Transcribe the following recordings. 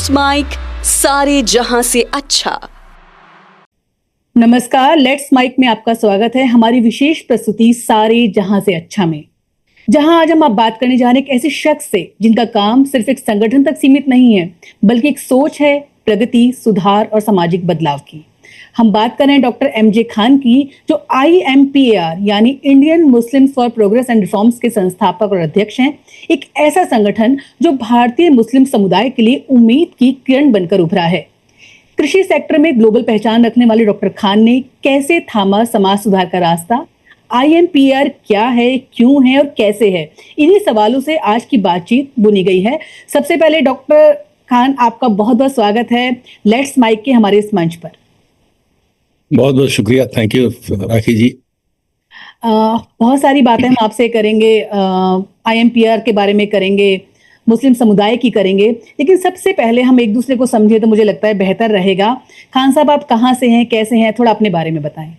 Let's mic सारे जहां से अच्छा। नमस्कार, लेट्स माइक में आपका स्वागत है हमारी विशेष प्रस्तुति सारे जहां से अच्छा में, जहां आज हम आप बात करने जा रहे हैं एक ऐसे शख्स से जिनका काम सिर्फ एक संगठन तक सीमित नहीं है, बल्कि एक सोच है प्रगति, सुधार और सामाजिक बदलाव की। हम बात कर रहे हैं डॉक्टर MJ खान की, जो IMPAR यानी Indian Muslims for progress and reforms के संस्थापक और अध्यक्ष हैं। एक ऐसा संगठन जो भारतीय मुस्लिम समुदाय के लिए उम्मीद की किरण बनकर उभरा है। कृषि सेक्टर में ग्लोबल पहचान रखने वाले डॉक्टर खान ने कैसे थामा समाज सुधार का रास्ता, IMPAR क्या है, क्यों है और कैसे है, इन्हीं सवालों से आज की बातचीत बुनी गई है। सबसे पहले डॉक्टर खान, आपका बहुत बहुत स्वागत है लेट्स माइक के हमारे इस मंच पर। बहुत बहुत शुक्रिया, थैंक यू राखी जी। बहुत सारी बातें हम आपसे करेंगे, IMPAR के बारे में करेंगे, मुस्लिम समुदाय की करेंगे, लेकिन सबसे पहले हम एक दूसरे को समझे तो मुझे लगता है बेहतर रहेगा। खान साहब, आप कहाँ से हैं, कैसे हैं, थोड़ा अपने बारे में बताएं।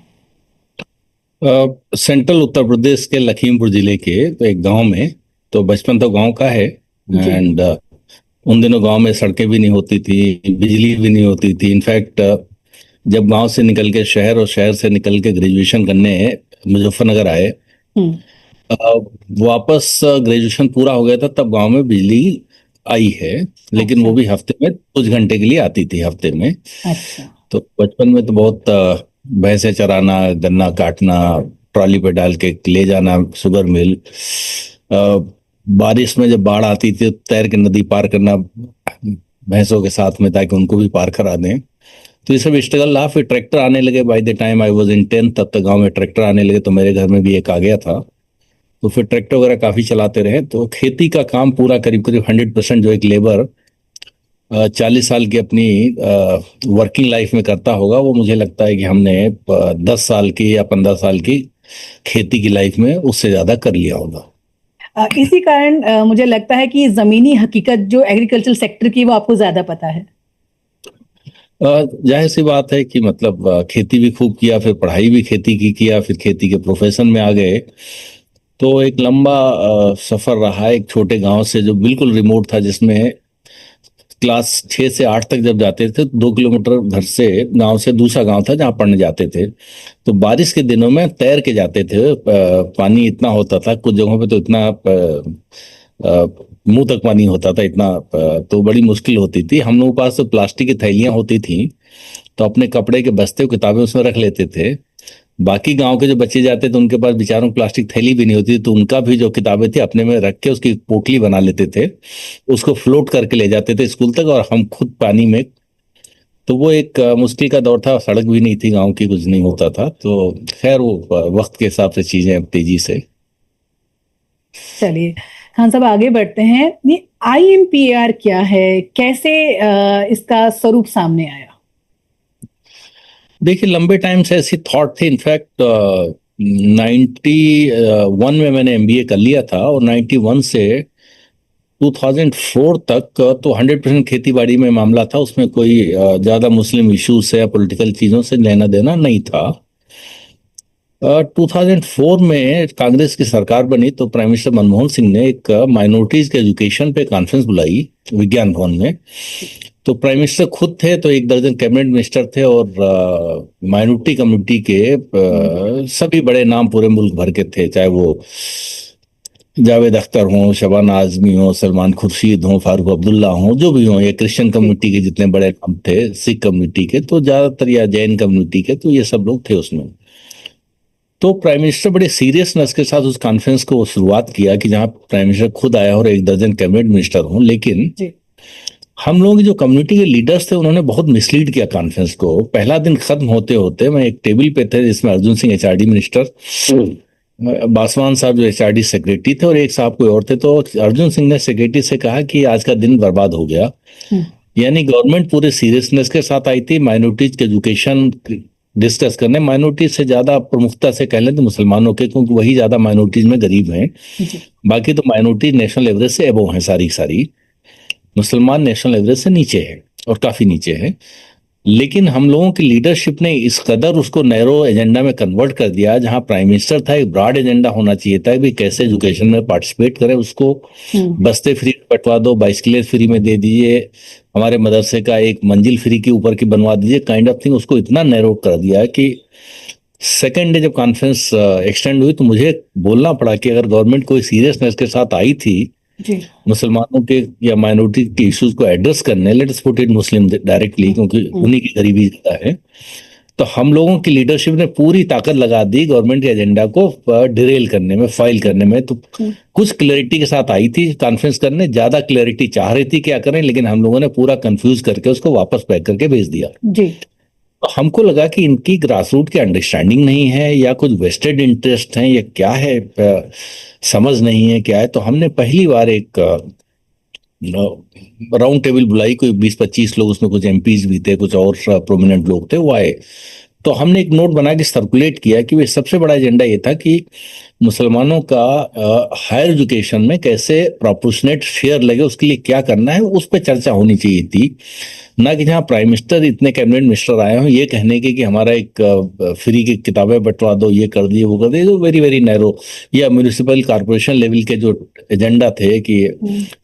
सेंट्रल उत्तर प्रदेश के लखीमपुर जिले के तो एक गांव में, तो बचपन तो गांव का है एंड उन दिनों गांव में सड़कें भी नहीं होती थी, बिजली भी नहीं होती थी। इनफैक्ट जब गांव से निकल के शहर और शहर से निकल के ग्रेजुएशन करने मुजफ्फरनगर आए, वापस ग्रेजुएशन पूरा हो गया था, तब गांव में बिजली आई है, लेकिन वो भी हफ्ते में कुछ घंटे के लिए आती थी, हफ्ते में। अच्छा। तो बचपन में तो बहुत भैंसे चराना, गन्ना काटना, ट्रॉली पे डाल के ले जाना शुगर मिल, बारिश में जब बाढ़ आती थी तैर के नदी पार करना भैंसों के साथ में, ताकि उनको भी पार करा दें। तो ये सब स्ट्रगल रहा। फिर ट्रैक्टर आने लगे, by the time I was in 10th, तब तक गांव में ट्रैक्टर आने लगे, तो मेरे घर में भी एक आ गया था। तो फिर ट्रैक्टर वगैरह काफी चलाते रहे। तो खेती का काम पूरा करीब करीब 100% जो एक लेबर 40 साल की अपनी वर्किंग लाइफ में करता होगा, वो मुझे लगता है कि हमने 10 साल की या 15 साल की खेती की लाइफ में उससे ज्यादा कर लिया होगा। इसी कारण मुझे लगता है कि जमीनी हकीकत जो एग्रीकल्चर सेक्टर की, वो आपको ज्यादा पता है। जाहिर सी बात है कि मतलब खेती भी खूब किया, फिर पढ़ाई भी खेती की किया, फिर खेती के प्रोफेशन में आ गए। तो एक लंबा सफर रहा है, एक छोटे गांव से जो बिल्कुल रिमोट था, जिसमें क्लास 6 से 8 तक जब जाते थे तो 2 किलोमीटर घर से, गांव से दूसरा गांव था जहां पढ़ने जाते थे। तो बारिश के दिनों में तैर के जाते थे, पानी इतना होता था, कुछ जगहों पे तो इतना मुंह तक पानी होता था, इतना तो बड़ी मुश्किल होती थी। हम लोगों के पास तो प्लास्टिक की थैलियां होती थी, तो अपने कपड़े के बस्ते किताबें उसमें रख लेते थे। बाकी गांव के जो बच्चे जाते थे उनके पास बेचारों को प्लास्टिक थैली भी नहीं होती, तो उनका भी जो किताबें थी अपने में रख के उसकी पोटली बना लेते थे, उसको फ्लोट करके ले जाते थे स्कूल तक, और हम खुद पानी में। तो वो एक मुश्किल का दौर था, सड़क भी नहीं थी गांव की, कुछ नहीं होता था। तो खैर वो वक्त के हिसाब से चीजें अब तेजी से। चलिए खान साहब, आगे बढ़ते हैं। ये IMPAR क्या है, कैसे इसका स्वरूप सामने आया? देखिए, लंबे टाइम से ऐसी थॉट थी। इनफैक्ट 91 में मैंने MBA कर लिया था, और 91 से 2004 तक तो 100% खेती बाड़ी में मामला था। उसमें कोई ज्यादा मुस्लिम इश्यूज से या पॉलिटिकल चीजों से लेना देना नहीं था। 2004 में कांग्रेस की सरकार बनी, तो प्राइम मिनिस्टर मनमोहन सिंह ने एक माइनॉरिटीज के एजुकेशन पे कॉन्फ्रेंस बुलाई विज्ञान भवन में। तो प्राइम मिनिस्टर खुद थे, तो 1 दर्जन कैबिनेट मिनिस्टर थे, और माइनॉरिटी कम्युनिटी के सभी बड़े नाम पूरे मुल्क भर के थे, चाहे वो जावेद अख्तर हों, शबाना आजमी हों, सलमान खुर्शीद हों, फारूक अब्दुल्ला हों, जो भी हों, ये क्रिश्चियन कम्युनिटी के जितने बड़े नाम थे, सिख कम्युनिटी के तो ज्यादातर, या जैन कम्युनिटी के, तो ये सब लोग थे उसमें। तो प्राइम मिनिस्टर बड़े सीरियसनेस के साथ उस कॉन्फ्रेंस को शुरुआत किया, कि जहां प्राइम मिनिस्टर खुद आया और 1 दर्जन कैबिनेट मिनिस्टर हों। लेकिन हम लोगों की जो कम्युनिटी के लीडर्स थे, उन्होंने बहुत मिसलीड किया कॉन्फ्रेंस को। पहला दिन खत्म होते होते मैं एक टेबल पे थे, जिसमें अर्जुन सिंह HRD मिनिस्टर, बासवान साहब जो HRD सेक्रेटरी थे, और एक साहब कोई और थे। तो अर्जुन सिंह ने सेक्रेटरी से कहा कि आज का दिन बर्बाद हो गया। यानी गवर्नमेंट पूरे सीरियसनेस के साथ आई थी माइनॉरिटीज के एजुकेशन डिस्कस करने, माइनॉरिटीज से ज्यादा प्रमुखता से कह लें तो मुसलमानों के, क्योंकि वही ज्यादा माइनॉरिटीज में गरीब हैं। बाकी तो माइनॉरिटीज नेशनल एवरेज से एबव हैं सारी, मुसलमान नेशनल एवरेज से नीचे है, और काफी नीचे है। लेकिन हम लोगों की लीडरशिप ने इस कदर उसको नैरो एजेंडा में कन्वर्ट कर दिया, जहां प्राइम मिनिस्टर था एक ब्रॉड एजेंडा होना चाहिए था कि कैसे एजुकेशन में पार्टिसिपेट करें, उसको बस्ते फ्री बंटवा दो, बाइसिकलेट फ्री में दे दीजिए, हमारे मदरसे का एक मंजिल फ्री के ऊपर की बनवा दीजिए, काइंड ऑफ थिंग। उसको इतना नैरो कर दिया कि सेकेंड डे जब कॉन्फ्रेंस एक्सटेंड हुई तो मुझे बोलना पड़ा कि अगर गवर्नमेंट कोई सीरियसनेस के साथ आई थी जी मुसलमानों के या माइनॉरिटी के इश्यूज को एड्रेस करने, let us put it Muslim directly, क्योंकि उन्हीं की गरीबी ज्यादा है, तो हम लोगों की लीडरशिप ने पूरी ताकत लगा दी गवर्नमेंट के एजेंडा को डिरेल करने में, फाइल करने में। तो कुछ क्लैरिटी के साथ आई थी कॉन्फ्रेंस करने, ज्यादा क्लैरिटी चाह रही थी क्या करें, लेकिन हम लोगों ने पूरा कंफ्यूज करके उसको वापस पैक करके भेज दिया। जी तो हमको लगा कि इनकी ग्रासरूट की अंडरस्टैंडिंग नहीं है या कुछ वेस्टेड इंटरेस्ट है या क्या है, समझ नहीं है क्या है। तो हमने पहली बार एक राउंड टेबल बुलाई, कोई 20-25 लोग, उसमें कुछ एमपीज भी थे, कुछ और प्रोमिनेंट लोग थे, वो आए। तो हमने एक नोट बना के सर्कुलेट किया कि वे सबसे बड़ा एजेंडा ये था कि मुसलमानों का हायर एजुकेशन में कैसे प्रोपोर्शनेट शेयर लगे, उसके लिए क्या करना है, उस पर चर्चा होनी चाहिए थी। ना कि जहाँ प्राइम मिनिस्टर इतने कैबिनेट मिनिस्टर आए हों ये कहने के कि हमारा एक फ्री की किताबें बंटवा दो, ये कर दिए वो कर दिए, जो वेरी वेरी नैरो, या म्यूनिसिपल कॉर्पोरेशन लेवल के जो एजेंडा थे कि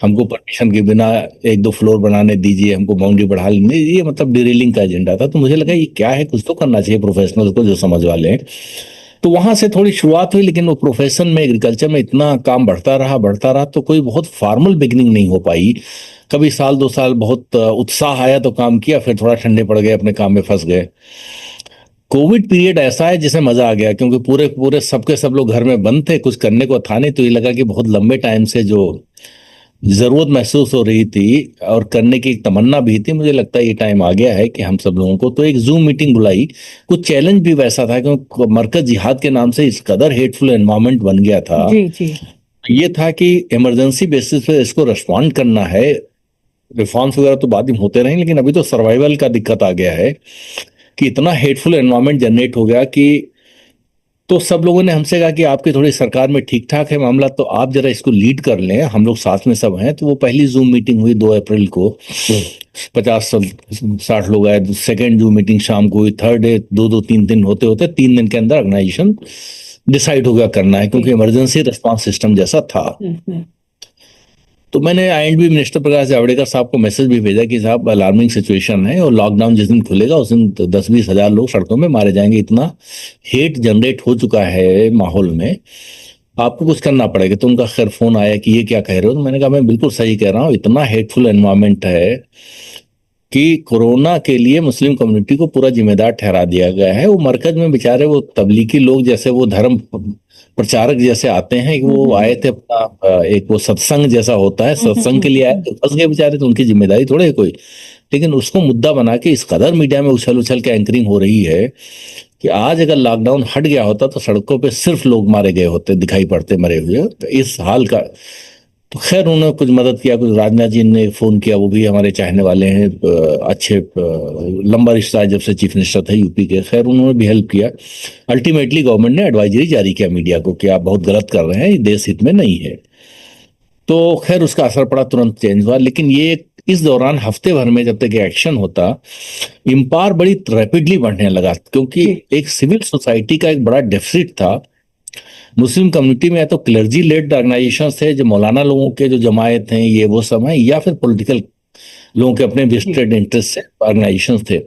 हमको परमिशन के बिना 1-2 फ्लोर बनाने दीजिए, हमको बाउंड्री बढ़ा लेंगे, ये मतलब डिरेलिंग का एजेंडा था। तो मुझे लगा ये क्या है, कुछ तो करना चाहिए प्रोफेशनल को जो समझ वाले हैं। तो वहां से थोड़ी शुरुआत हुई, लेकिन वो प्रोफेशन में, एग्रीकल्चर में इतना काम बढ़ता रहा तो कोई बहुत फॉर्मल बिगिनिंग नहीं हो पाई। कभी 1-2 साल बहुत उत्साह आया तो काम किया, फिर थोड़ा ठंडे पड़ गए, अपने काम में फंस गए। कोविड पीरियड ऐसा है जिसमें मजा आ गया, क्योंकि पूरे पूरे सबके सब लोग घर में बंद थे, कुछ करने को था नहीं, तो ये लगा कि बहुत लंबे टाइम से जो जरूरत महसूस हो रही थी और करने की एक तमन्ना भी थी, मुझे लगता है ये टाइम आ गया है कि हम सब लोगों को। तो एक जूम मीटिंग बुलाई, कुछ चैलेंज भी वैसा था, क्योंकि मरकज जिहाद के नाम से इस कदर हेटफुल एनवायरनमेंट बन गया था। जी जी ये था कि इमरजेंसी बेसिस पे इसको रिस्पॉन्ड करना है, रिफॉर्म्स वगैरह तो बाद में होते रहे, लेकिन अभी तो सर्वाइवल का दिक्कत आ गया है कि इतना हेटफुल एनवायरनमेंट जनरेट हो गया कि, तो सब लोगों ने हमसे कहा कि आपकी थोड़ी सरकार में ठीक ठाक है मामला, तो आप जरा इसको लीड कर लें, हम लोग साथ में सब हैं। तो वो पहली जूम मीटिंग हुई 2 अप्रैल को, 50-60 लोग आए। सेकेंड जूम मीटिंग शाम को हुई। थर्ड डे 2-2-3 दिन होते होते 3 दिन के अंदर ऑर्गेनाइजेशन डिसाइड हो गया करना है, क्योंकि इमरजेंसी रिस्पांस सिस्टम जैसा था। तो मैंने आईएंडबी मिनिस्टर प्रकाश जावड़ेकर साहब को मैसेज भी भेजा कि साहब अलार्मिंग सिचुएशन है और लॉकडाउन जिस दिन खुलेगा उस दिन 10-20 हजार लोग सड़कों में मारे जाएंगे, इतना हेट जनरेट हो चुका है माहौल में, आपको कुछ करना पड़ेगा। तो उनका खैर फोन आया कि ये क्या कह रहे हो, तो मैंने कहा मैं बिल्कुल सही कह रहा हूँ, इतना हेटफुल एनवायरनमेंट है कि कोरोना के लिए मुस्लिम कम्युनिटी को पूरा जिम्मेदार ठहरा दिया गया है। वो मरकज में बेचारे वो तबलीगी लोग जैसे वो धर्म प्रचारक जैसे आते हैं, वो आए थे अपना एक वो सत्संग जैसा होता है, सत्संग के लिए आए तो फंस गए बेचारे, तो उनकी जिम्मेदारी थोड़े है कोई। लेकिन उसको मुद्दा बना के इस कदर मीडिया में उछल उछल के एंकरिंग हो रही है कि आज अगर लॉकडाउन हट गया होता तो सड़कों पे सिर्फ लोग मारे गए होते, दिखाई पड़ते मरे हुए। तो इस हाल का तो खैर उन्होंने कुछ मदद किया, कुछ राजनाथ जी ने फोन किया, वो भी हमारे चाहने वाले हैं, अच्छे लंबा रिश्ता है जब से चीफ मिनिस्टर थे यूपी के, खैर उन्होंने भी हेल्प किया। अल्टीमेटली गवर्नमेंट ने एडवाइजरी जारी किया मीडिया को कि आप बहुत गलत कर रहे हैं, ये देश हित में नहीं है। तो खैर उसका असर पड़ा, तुरंत चेंज हुआ। लेकिन ये इस दौरान हफ्ते भर में जब तक एक्शन होता, इम्पायर बड़ी रैपिडली बढ़ने लगा, क्योंकि एक सिविल सोसाइटी का एक बड़ा डेफिसिट था मुस्लिम कम्युनिटी में। या तो क्लर्जी लेड ऑर्गेनाइजेशन थे, जो मौलाना लोगों के जो जमायत हैं ये वो सब हैं, या फिर पॉलिटिकल लोगों के अपने वेस्टेड इंटरेस्ट से ऑर्गेनाइजेशन थे।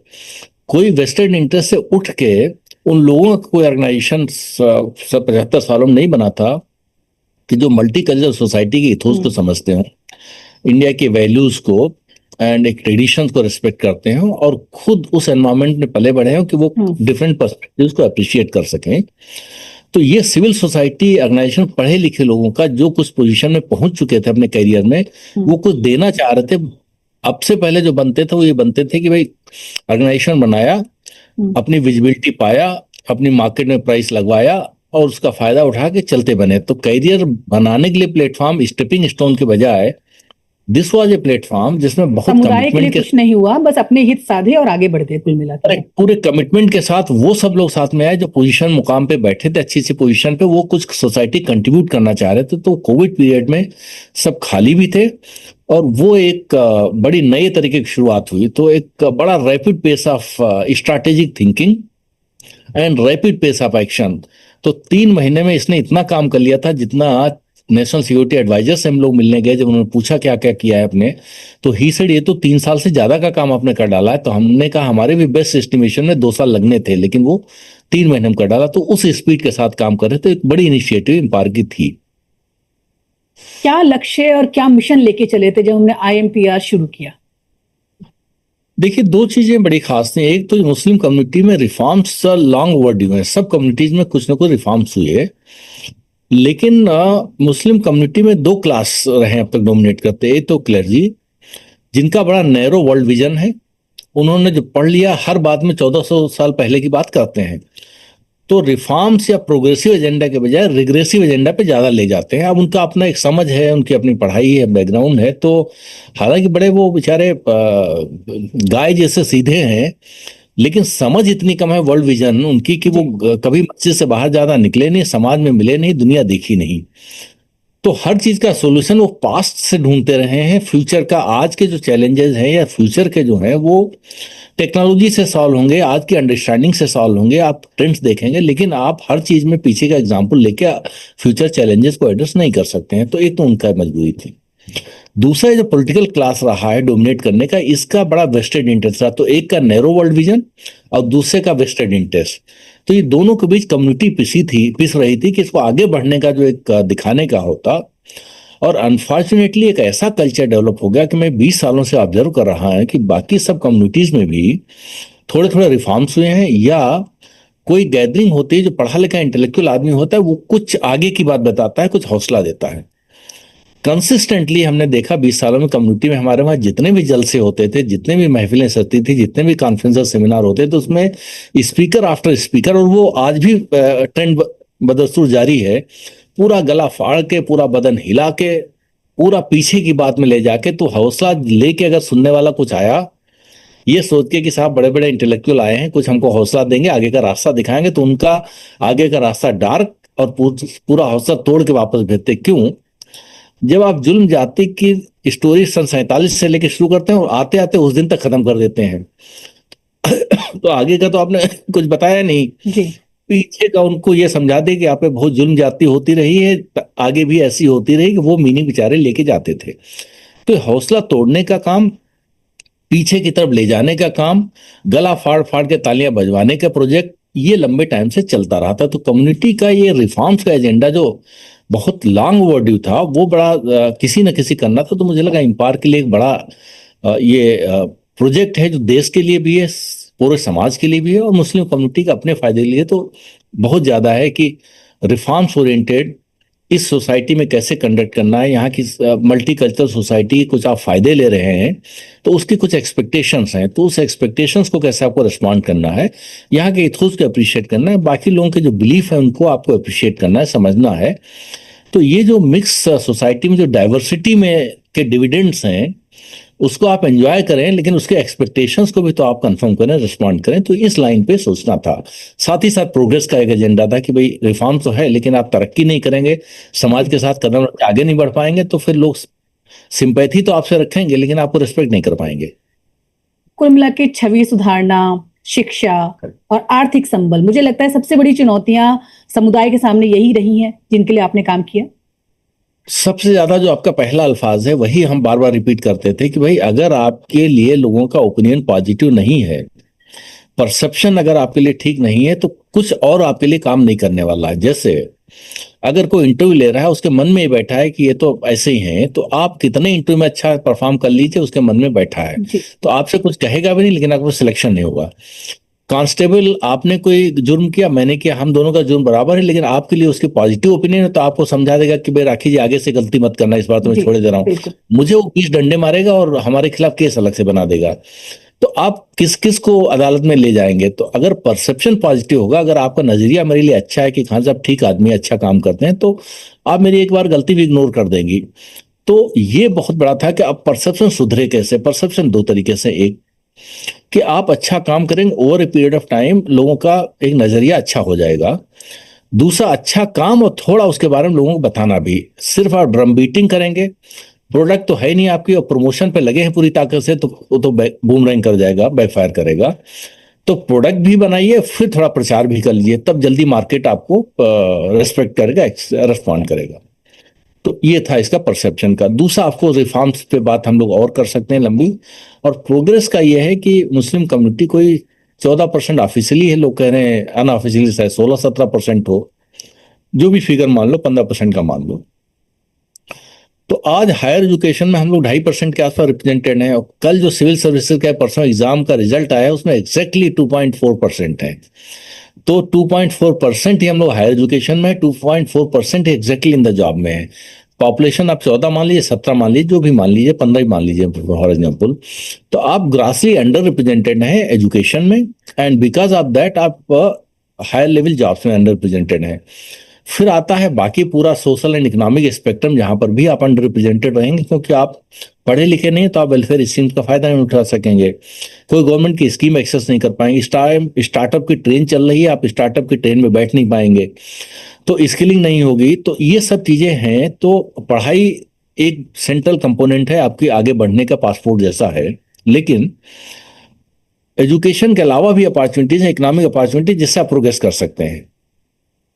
कोई वेस्टेड इंटरेस्ट से उठ के उन लोगों का कोई ऑर्गेनाइजेशन 75 सालों में नहीं बना था कि जो मल्टी कल्चरल सोसाइटी के इथोस को समझते हो, इंडिया के वैल्यूज को एंड एक ट्रेडिशन को रिस्पेक्ट करते हैं, और खुद उस एनवायरमेंट में पले बढ़े हो कि वो डिफरेंट पर्सपेक्टिव्स को अप्रिशिएट कर सकें। तो ये सिविल सोसाइटी ऑर्गेनाइजेशन पढ़े लिखे लोगों का जो कुछ पोजीशन में पहुंच चुके थे अपने करियर में, वो कुछ देना चाह रहे थे। अब से पहले जो बनते थे वो ये बनते थे कि भाई ऑर्गेनाइजेशन बनाया, अपनी विजिबिलिटी पाया, अपनी मार्केट में प्राइस लगवाया और उसका फायदा उठा के चलते बने। तो करियर बनाने के लिए प्लेटफॉर्म, स्टेपिंग स्टोन के बजाय दिस वाज ए प्लेटफॉर्म जिसमें बहुत समुदाय के लिए कुछ नहीं हुआ, बस अपने हित साधे और आगे बढ़ते कुल मिलाकर। पूरे कमिटमेंट के साथ वो सब लोग साथ में आए जो पोजीशन मुकाम पे बैठे थे, अच्छी सी पोजीशन पे, वो कुछ सोसाइटी कंट्रीब्यूट करना चाह रहे थे। तो कोविड पीरियड में सब खाली भी थे और वो एक बड़ी नए तरीके की शुरुआत हुई। तो एक बड़ा rapid pace of strategic thinking and rapid pace of action. तो 3 महीने में इसने इतना काम कर लिया था जितना नेशनल सिक्योरिटी एडवाइजर से हम लोग मिलने गए, जब उन्होंने पूछा क्या क्या किया है आपने, तो ही सेड ये तो 3 साल से ज्यादा का काम आपने कर डाला है। तो हमने कहा हमारे भी बेस्ट एस्टिमेशन में 2 साल लगने थे, लेकिन वो 3 महीने में कर डाला। तो उस स्पीड के साथ काम कर रहे थे। एक बड़ी इनिशिएटिव एम्पावर की थी। क्या लक्ष्य और क्या मिशन लेके चले थे जब हमने IMPR शुरू किया? देखिए, 2 चीजें बड़ी खास थी। एक तो मुस्लिम कम्युनिटी में रिफॉर्म्स लॉन्ग ओवरड्यू हैं। सब कम्युनिटीज में कुछ ना कुछ रिफॉर्म्स हुए, लेकिन मुस्लिम कम्युनिटी में 2 क्लास रहे अब तक डोमिनेट करते। एक तो क्लर्जी, जिनका बड़ा नैरो वर्ल्ड विजन है। उन्होंने जो पढ़ लिया, हर बात में 1400 साल पहले की बात करते हैं। तो रिफॉर्म्स या प्रोग्रेसिव एजेंडा के बजाय रिग्रेसिव एजेंडा पे ज्यादा ले जाते हैं। अब उनका अपना एक समझ है, उनकी अपनी पढ़ाई है, बैकग्राउंड है। तो हालांकि बड़े वो बेचारे गाय जैसे सीधे हैं, लेकिन समझ इतनी कम है वर्ल्ड विजन उनकी कि वो कभी मस्जिद से बाहर ज्यादा निकले नहीं, समाज में मिले नहीं, दुनिया देखी नहीं। तो हर चीज का सॉल्यूशन वो पास्ट से ढूंढते रहे हैं। फ्यूचर का, आज के जो चैलेंजेस हैं या फ्यूचर के जो हैं वो टेक्नोलॉजी से सॉल्व होंगे, आज की अंडरस्टैंडिंग से सॉल्व होंगे। आप ट्रेंड्स देखेंगे, लेकिन आप हर चीज में पीछे का एग्जाम्पल लेके फ्यूचर चैलेंजेस को एड्रेस नहीं कर सकते हैं। तो एक तो उनका मजबूरी थी। दूसरा, जो पॉलिटिकल क्लास रहा है डोमिनेट करने का, इसका बड़ा वेस्टेड इंटरेस्ट रहा। तो एक का नैरो वर्ल्ड विजन और दूसरे का वेस्टेड इंटरेस्ट। तो ये दोनों के बीच कम्युनिटी पिस रही थी कि इसको आगे बढ़ने का जो एक दिखाने का होता। और अनफॉर्चुनेटली एक ऐसा कल्चर डेवलप हो गया कि मैं 20 सालों से ऑब्जर्व कर रहा हूं कि बाकी सब कम्युनिटीज में भी थोड़े थोड़े रिफॉर्म्स हुए हैं, या कोई गैदरिंग होती है, जो पढ़ा लिखा इंटेलेक्चुअल आदमी होता है वो कुछ आगे की बात बताता है, कुछ हौसला देता है। कंसिस्टेंटली हमने देखा 20 सालों में कम्युनिटी में हमारे वहाँ जितने भी जलसे होते थे, जितने भी महफिलें सजती थी, जितने भी कॉन्फ्रेंस सेमिनार होते थे, तो उसमें स्पीकर आफ्टर स्पीकर, और वो आज भी ट्रेंड बदस्तूर जारी है, पूरा गला फाड़ के, पूरा बदन हिला के, पूरा पीछे की बात में ले जाके, तो हौसला लेके अगर सुनने वाला कुछ आया ये सोच के कि साहब बड़े बड़े इंटेलेक्चुअल आए हैं, कुछ हमको हौसला देंगे, आगे का रास्ता दिखाएंगे, तो उनका आगे का रास्ता डार्क और पूरा हौसला तोड़ के वापस भेजते। क्यों? जब आप जुल्म जाति की स्टोरी सन 47 से लेकर शुरू करते हैं और आते आते उस दिन तक खत्म कर देते हैं तो आगे का तो आपने कुछ बताया नहीं जी। पीछे का उनको ये समझा दे कि आप पे बहुत जुल्म जाति होती रही है, आगे भी ऐसी होती रही, कि वो मीनिंग बेचारे लेके जाते थे। तो हौसला तोड़ने का काम, पीछे की तरफ ले जाने का काम, गला फाड़ फाड़ के तालियां बजवाने का प्रोजेक्ट, ये लंबे टाइम से चलता रहा था। तो कम्युनिटी का ये रिफॉर्म्स का एजेंडा जो बहुत लॉन्ग ओवरड्यू था, वो बड़ा किसी न किसी करना था। तो मुझे लगा इम्पायर के लिए एक बड़ा ये प्रोजेक्ट है, जो देश के लिए भी है, पूरे समाज के लिए भी है, और मुस्लिम कम्युनिटी का अपने फायदे के लिए तो बहुत ज्यादा है कि रिफॉर्म्स ओरिएंटेड इस सोसाइटी में कैसे कंडक्ट करना है। यहाँ की मल्टी कल्चरल सोसाइटी कुछ आप फायदे ले रहे हैं, तो उसकी कुछ एक्सपेक्टेशंस हैं, तो उस एक्सपेक्टेशंस को कैसे आपको रिस्पॉन्ड करना है, यहाँ के इथोस को अप्रिशिएट करना है, बाकी लोगों के जो बिलीफ है उनको आपको अप्रिशिएट करना है, समझना है। तो ये जो मिक्स सोसाइटी में जो डाइवर्सिटी में के डिविडेंड्स हैं, उसको आप एंजॉय करें, लेकिन उसके एक्सपेक्टेशंस को भी तो आप कंफर्म करें, रिस्पॉन्ड करें। तो इस लाइन पे सोचना था। साथ ही साथ प्रोग्रेस का एक एजेंडा था कि भाई रिफॉर्म तो है, लेकिन आप तरक्की नहीं करेंगे, समाज के साथ कदम आगे नहीं बढ़ पाएंगे, तो फिर लोग सिंपैथी तो आपसे रखेंगे, लेकिन आपको रिस्पेक्ट नहीं कर पाएंगे। कुल मिला के छवि सुधारना, शिक्षा और आर्थिक संबल, मुझे लगता है सबसे बड़ी चुनौतियां समुदाय के सामने यही रही हैं जिनके लिए आपने काम किया। सबसे ज्यादा जो आपका पहला अल्फाज है, वही हम बार बार रिपीट करते थे कि भाई अगर आपके लिए लोगों का ओपिनियन पॉजिटिव नहीं है, परसेप्शन अगर आपके लिए ठीक नहीं है, तो कुछ और आपके लिए काम नहीं करने वाला है। जैसे अगर कोई इंटरव्यू ले रहा है, उसके मन में बैठा है कि ये तो ऐसे ही हैं, तो आप कितने इंटरव्यू में अच्छा परफॉर्म कर लीजिए, उसके मन में बैठा है, तो आपसे कुछ कहेगा भी नहीं, लेकिन आपको सिलेक्शन नहीं होगा। कांस्टेबल, आपने कोई जुर्म किया, मैंने किया, हम दोनों का जुर्म बराबर है, लेकिन आपके लिए उसकी पॉजिटिव ओपिनियन है, तो आपको समझा देगा कि भाई राखी जी आगे से गलती मत करना, इस बार तो मैं छोड़ दे रहा हूँ। मुझे वो 20 डंडे मारेगा और हमारे खिलाफ केस अलग से बना देगा। तो आप किस किस को अदालत में ले जाएंगे? तो अगर परसेप्शन पॉजिटिव होगा, अगर आपका नजरिया मेरे लिए अच्छा है कि खान साहब ठीक आदमी, अच्छा काम करते हैं, तो आप मेरी एक बार गलती भी इग्नोर कर देंगी। तो ये बहुत बड़ा था कि अब परसेप्शन सुधरे कैसे। परसेप्शन 2 तरीके से, एक कि आप अच्छा काम करेंगे, over a period of time लोगों का एक नजरिया अच्छा हो जाएगा। दूसरा, अच्छा काम और थोड़ा उसके बारे में लोगों को बताना भी। सिर्फ आप ड्रम बीटिंग करेंगे प्रोडक्ट तो है नहीं आपकी और प्रमोशन पे लगे हैं पूरी ताकत से, तो वो तो बूमरैंग कर जाएगा, बैकफायर करेगा। तो प्रोडक्ट भी बनाइए, फिर थोड़ा प्रचार भी कर लीजिए, तब जल्दी मार्केट आपको रेस्पेक्ट करेगा, रेस्पॉन्ड करेगा। तो ये था इसका परसेप्शन का। दूसरा, आपको रिफॉर्म्स पे बात हम लोग और कर सकते हैं लंबी, और प्रोग्रेस का ये है कि मुस्लिम कम्युनिटी कोई 14% ऑफिशियली है, लोग कह रहे हैं अनऑफिशियली शायद 16-17% हो, जो भी फिगर मान लो, 15% का मान लो। तो आज हायर एजुकेशन में हम लोग 2.5% के आसपास रिप्रेजेंटेड हैं, और कल जो सिविल सर्विसेज का परसों एग्जाम का रिजल्ट आया उसमें एग्जैक्टली 2.4% है। तो 2.4% ही हम लोग हायर एजुकेशन में, 2.4% एग्जैक्टली इन द जॉब में है। पॉपुलेशन आप 14 मान लीजिए, 17 मान लीजिए, जो भी मान लीजिए, 15 ही मान लीजिए फॉर एग्जाम्पल, तो आप ग्रासली अंडर रिप्रेजेंटेड हैं एजुकेशन में, एंड बिकॉज ऑफ दैट आप हायर लेवल जॉब्स में अंडर रिप्रेजेंटेड हैं। फिर आता है बाकी पूरा सोशल एंड इकोनॉमिक स्पेक्ट्रम, जहां पर भी आप अंडर रिप्रेजेंटेड रहेंगे, क्योंकि आप पढ़े लिखे नहीं तो आप वेलफेयर स्कीम का फायदा नहीं उठा सकेंगे, कोई गवर्नमेंट की स्कीम एक्सेस नहीं कर पाएंगे, स्टार्टअप की ट्रेन चल रही है, आप स्टार्टअप की ट्रेन में बैठ नहीं पाएंगे, तो स्किलिंग नहीं होगी। तो ये सब चीजें हैं। तो पढ़ाई एक सेंट्रल कंपोनेंट है, आपके आगे बढ़ने का पासपोर्ट जैसा है, लेकिन एजुकेशन के अलावा भी अपॉर्चुनिटीज है, इकोनॉमिक अपॉर्चुनिटी, जिससे आप प्रोग्रेस कर सकते हैं।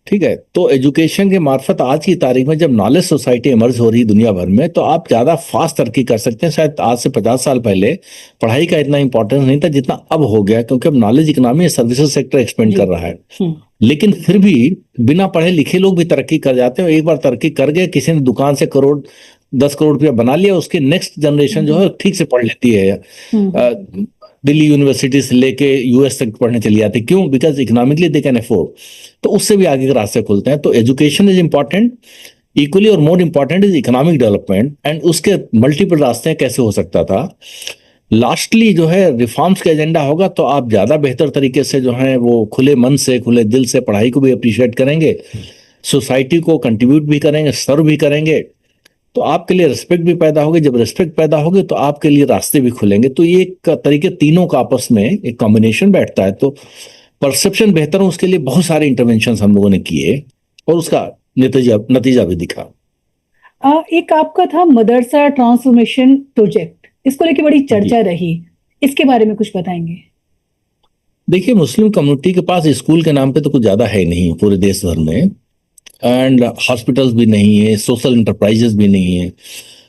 ठीक है, तो एजुकेशन के मार्फत आज की तारीख में जब नॉलेज सोसाइटी इमर्ज हो रही है दुनिया भर में, तो आप ज्यादा फास्ट तरक्की कर सकते हैं। शायद आज से 50 साल पहले पढ़ाई का इतना इंपॉर्टेंस नहीं था जितना अब हो गया, क्योंकि अब knowledge economy services sector expand कर रहा है। लेकिन फिर भी बिना पढ़े लिखे लोग भी तरक्की कर जाते हैं। एक बार तरक्की कर गए, किसी ने दुकान से 10 करोड़ रुपया बना लिया, उसकी नेक्स्ट जनरेशन जो है ठीक से पढ़ लेती है, दिल्ली यूनिवर्सिटी से लेके यूएस तक पढ़ने चली जाती। क्यों? Because economically they can afford. तो उससे भी आगे के रास्ते खुलते हैं। तो एजुकेशन इज इंपॉर्टेंट, इक्वली और more important is economic development, and उसके मल्टीपल रास्ते कैसे हो सकता था। लास्टली जो है रिफॉर्म्स का एजेंडा होगा, तो आप ज्यादा बेहतर तरीके से जो है वो खुले मन से, खुले दिल से पढ़ाई को भी अप्रिशिएट करेंगे, सोसाइटी को कंट्रीब्यूट भी करेंगे, सर्व भी करेंगे, तो आपके लिए रिस्पेक्ट भी पैदा होगी। जब रिस्पेक्ट पैदा होगी तो आपके लिए रास्ते भी खुलेंगे। तो ये एक तरीके तीनों का आपस में एक कॉम्बिनेशन बैठता है। तो परसेप्शन बेहतर हो, उसके लिए बहुत सारे इंटरवेंशन हम लोगों ने किए, और उसका नतीजा भी दिखा। एक आपका था मदरसा ट्रांसफॉर्मेशन प्रोजेक्ट, इसको लेके बड़ी चर्चा रही, इसके बारे में कुछ बताएंगे? देखिए, मुस्लिम कम्युनिटी के पास स्कूल के नाम पे तो कुछ ज्यादा है नहीं पूरे देश भर में, एंड हॉस्पिटल्स भी नहीं है, सोशल इंटरप्राइजेस भी नहीं है।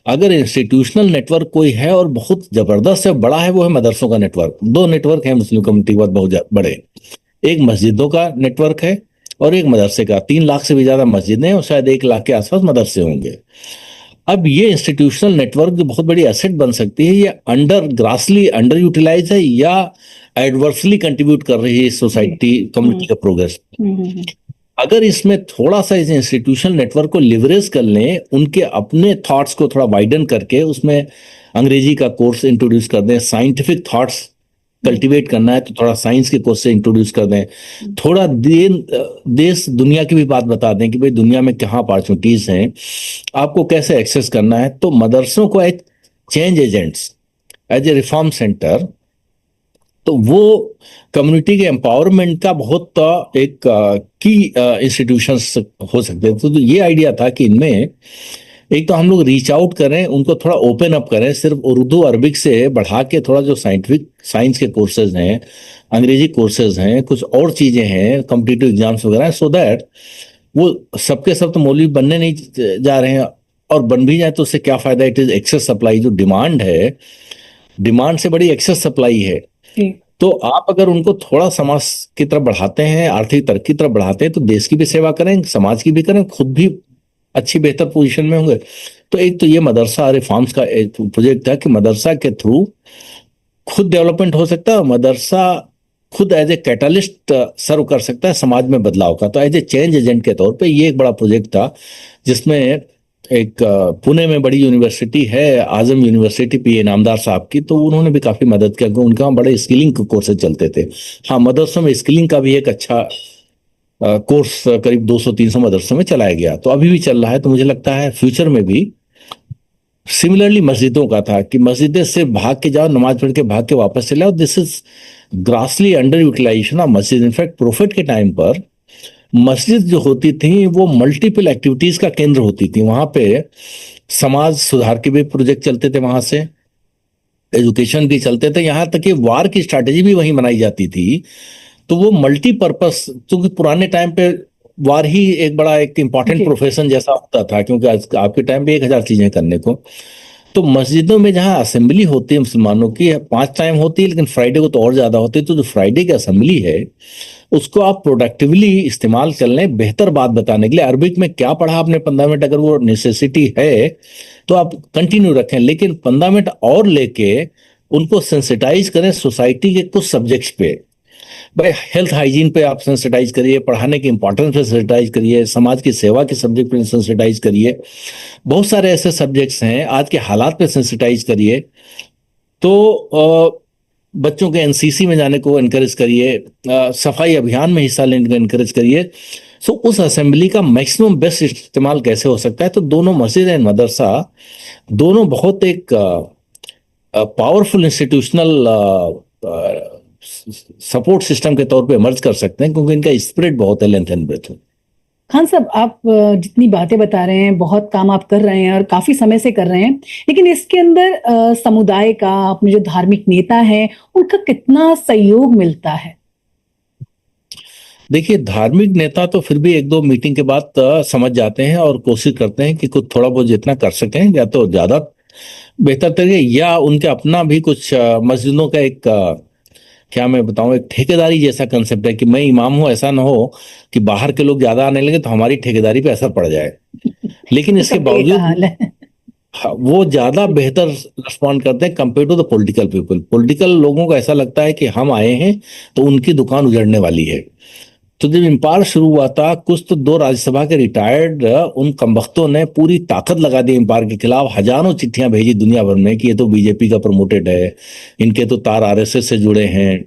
अगर इंस्टीट्यूशनल नेटवर्क कोई है और बहुत जबरदस्त है, बड़ा है, वो है मदरसों का नेटवर्क। 2 नेटवर्क है मुस्लिम कम्युनिटी के पास बहुत बड़े, एक मस्जिदों का नेटवर्क है और एक मदरसे का। 3 लाख से भी ज्यादा मस्जिदें हैं और शायद 1 लाख के आसपास मदरसे होंगे। अब ये इंस्टीट्यूशनल नेटवर्क जो बहुत बड़ी एसेट बन सकती है, ये ग्रासली अंडर यूटिलाइज है या एडवर्सली कंट्रीब्यूट कर रही है सोसाइटी कम्युनिटी का प्रोग्रेस। अगर इसमें थोड़ा सा इस इंस्टीट्यूशनल नेटवर्क को लिवरेज कर लें, उनके अपने थॉट्स को थोड़ा वाइडन करके उसमें अंग्रेजी का कोर्स इंट्रोड्यूस कर दें, साइंटिफिक थॉट्स कल्टीवेट करना है तो थोड़ा साइंस के कोर्स से इंट्रोड्यूस कर दें, थोड़ा देश दुनिया की भी बात बता दें कि भाई दुनिया में कहाँ अपॉर्चुनिटीज हैं, आपको कैसे एक्सेस करना है। तो मदरसों को as change agents, as a reform centre, तो वो कम्युनिटी के एम्पावरमेंट का बहुत एक की इंस्टीट्यूशंस हो सकते हैं। तो ये आइडिया था कि इनमें एक तो हम लोग रीच आउट करें, उनको थोड़ा ओपन अप करें, सिर्फ उर्दू अरबिक से बढ़ा के थोड़ा जो साइंटिफिक साइंस के कोर्सेज हैं, अंग्रेजी कोर्सेज हैं, कुछ और चीजें हैं, कॉम्पिटिटिव एग्जाम्स वगैरह, सो दैट वो सबके सब तो मौलवी बनने नहीं जा रहे हैं, और बन भी जाए तो उससे क्या फायदा। इट इज एक्सेस सप्लाई, जो डिमांड है, डिमांड से बड़ी एक्सेस सप्लाई है। तो आप अगर उनको थोड़ा समाज की तरफ बढ़ाते हैं, आर्थिक तरक्की की तरफ बढ़ाते हैं, तो देश की भी सेवा करें, समाज की भी करें, खुद भी अच्छी बेहतर पोजीशन में होंगे। तो एक तो ये मदरसा रिफॉर्म्स का एक प्रोजेक्ट था कि मदरसा के थ्रू खुद डेवलपमेंट हो सकता है, और मदरसा खुद एज ए कैटलिस्ट सर्व कर सकता है समाज में बदलाव का। तो एज ए चेंज एजेंट के तौर पे ये एक बड़ा प्रोजेक्ट था, जिसमें एक पुणे में बड़ी यूनिवर्सिटी है, आजम यूनिवर्सिटी, पी इनामदार साहब की, तो उन्होंने भी काफी मदद किया, उनके वहाँ बड़े स्किलिंग कोर्सेज चलते थे। हाँ, मदरसों में स्किलिंग का भी एक अच्छा कोर्स करीब 200-300 मदरसों में चलाया गया, तो अभी भी चल रहा है। तो मुझे लगता है फ्यूचर में भी सिमिलरली मस्जिदों का था कि मस्जिदें सिर्फ भाग के जाओ, नमाज पढ़ के भाग के वापस चले आओ। This is grossly underutilization of मस्जिद। इनफैक्ट प्रोफेट के टाइम पर मस्जिद जो होती थी वो मल्टीपल एक्टिविटीज का केंद्र होती थी। वहां पे समाज सुधार के भी प्रोजेक्ट चलते थे वहां से, एजुकेशन भी चलते थे, यहाँ तक कि वार की स्ट्रैटेजी भी वहीं बनाई जाती थी। तो वो मल्टीपर्पस, क्योंकि पुराने टाइम पे वार ही एक बड़ा एक इम्पॉर्टेंट जी प्रोफेशन जैसा होता था, क्योंकि आज आपके टाइम पे 1,000 चीजें करने को। तो मस्जिदों में जहाँ असेंबली होती है मुसलमानों की, 5 टाइम होती है, लेकिन फ्राइडे को तो और ज्यादा होती है। तो जो फ्राइडे की असेंबली है उसको आप प्रोडक्टिवली इस्तेमाल कर लें, बेहतर बात बताने के लिए। अरबिक में क्या पढ़ा आपने 15 मिनट, अगर वो नेसेसिटी है तो आप कंटिन्यू रखें, लेकिन 15 मिनट और लेके उनको सेंसिटाइज करें सोसाइटी के कुछ सब्जेक्ट्स पे। भाई हेल्थ हाइजीन पे आप सेंसिटाइज करिए, पढ़ाने की इंपॉर्टेंस पे सेंसिटाइज करिए, समाज की सेवा के सब्जेक्ट पे सेंसिटाइज करिए। बहुत सारे ऐसे सब्जेक्ट्स हैं, आज के हालात पे सेंसिटाइज करिए। तो बच्चों के एनसीसी में जाने को एनकरेज करिए, सफाई अभियान में हिस्सा लेने को एनकरेज करिए। सो उस असेंबली का मैक्सिमम बेस्ट इस्तेमाल कैसे हो सकता है? तो दोनों मस्जिद एंड मदरसा दोनों बहुत एक पावरफुल इंस्टीट्यूशनल सपोर्ट सिस्टम के तौर पे इमर्ज कर सकते हैं, क्योंकि इनका स्प्रेड बहुत है, लेंथ एंड ब्रेथ में। खान साहब, आप जितनी बातें बता रहे हैं, बहुत काम आप कर रहे हैं और काफी समय से कर रहे हैं, लेकिन इसके अंदर समुदाय का, अपने जो धार्मिक नेता हैं, उनका कितना सहयोग मिलता है? देखिए, धार्मिक नेता तो फिर भी 1-2 मीटिंग के बाद समझ जाते हैं और कोशिश करते हैं कि कुछ थोड़ा बहुत जितना कर सकें, या तो ज्यादा बेहतर तरीके, या उनके अपना भी कुछ मस्जिदों का एक क्या मैं बताऊं, एक ठेकेदारी जैसा कंसेप्ट है कि मैं इमाम हूं, ऐसा ना हो कि बाहर के लोग ज्यादा आने लगे तो हमारी ठेकेदारी पे असर पड़ जाए। लेकिन इसके सबका एक बावजूद हाल है। हाँ, वो ज्यादा बेहतर रिस्पॉन्ड करते हैं compare to the political people. Political लोगों को ऐसा लगता है कि हम आए हैं तो उनकी दुकान उजड़ने वाली है। तो जब इम्पायर शुरू हुआ था, कुछ तो 2 राज्यसभा के रिटायर्ड उन कमबख्तों ने पूरी ताकत लगा दी इम्पायर के खिलाफ, हजारों चिट्ठियां भेजी दुनिया भर में कि ये तो बीजेपी का प्रमोटेड है, इनके तो तार आरएसएस से जुड़े हैं।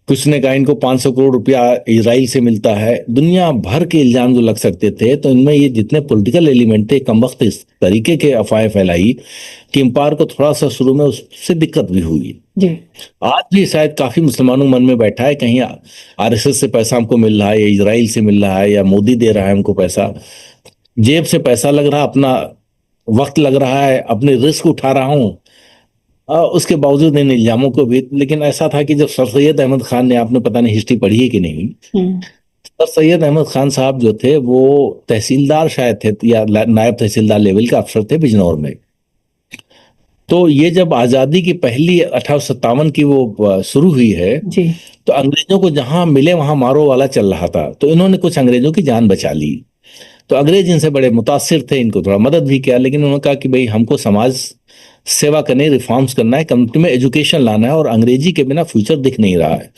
कुछ ने कहा इनको 500 करोड़ रुपया इजराइल से मिलता है। दुनिया भर के इल्जाम जो लग सकते थे, तो इनमें ये जितने पॉलिटिकल एलिमेंट थे, कमबख्त इस तरीके के अफवाहें फैलाई कि इम्पायर को थोड़ा सा शुरू में उससे दिक्कत भी हुई। जी आज भी शायद काफी मुसलमानों मन में बैठा है, कहीं आरएसएस से पैसा हमको मिल रहा है, या इजराइल से मिल रहा है, या मोदी दे रहा है हमको पैसा, जेब से पैसा लग रहा, अपना वक्त लग रहा है, अपने रिस्क उठा रहा हूं। उसके बावजूद इन इल्जामों को भी, लेकिन ऐसा था कि जब सर सैयद अहमद खान ने, आपने पता नहीं हिस्ट्री पढ़ी है कि नहीं, सर सैयद अहमद खान साहब जो थे वो तहसीलदार शायद थे, या नायब तहसीलदार लेवल का अफसर थे बिजनौर में। तो ये जब आजादी की पहली 1857 की वो शुरू हुई है, जी तो अंग्रेजों को जहां मिले वहां मारो वाला चल रहा था। तो इन्होंने कुछ अंग्रेजों की जान बचा ली। तो अंग्रेज इनसे बड़े मुतासिर थे, इनको थोड़ा मदद भी किया, लेकिन उन्होंने कहा कि भाई हमको समाज सेवा करनी, रिफॉर्म्स करना है, कम्युनिटी में एजुकेशन लाना है, और अंग्रेजी के बिना फ्यूचर दिख नहीं रहा है।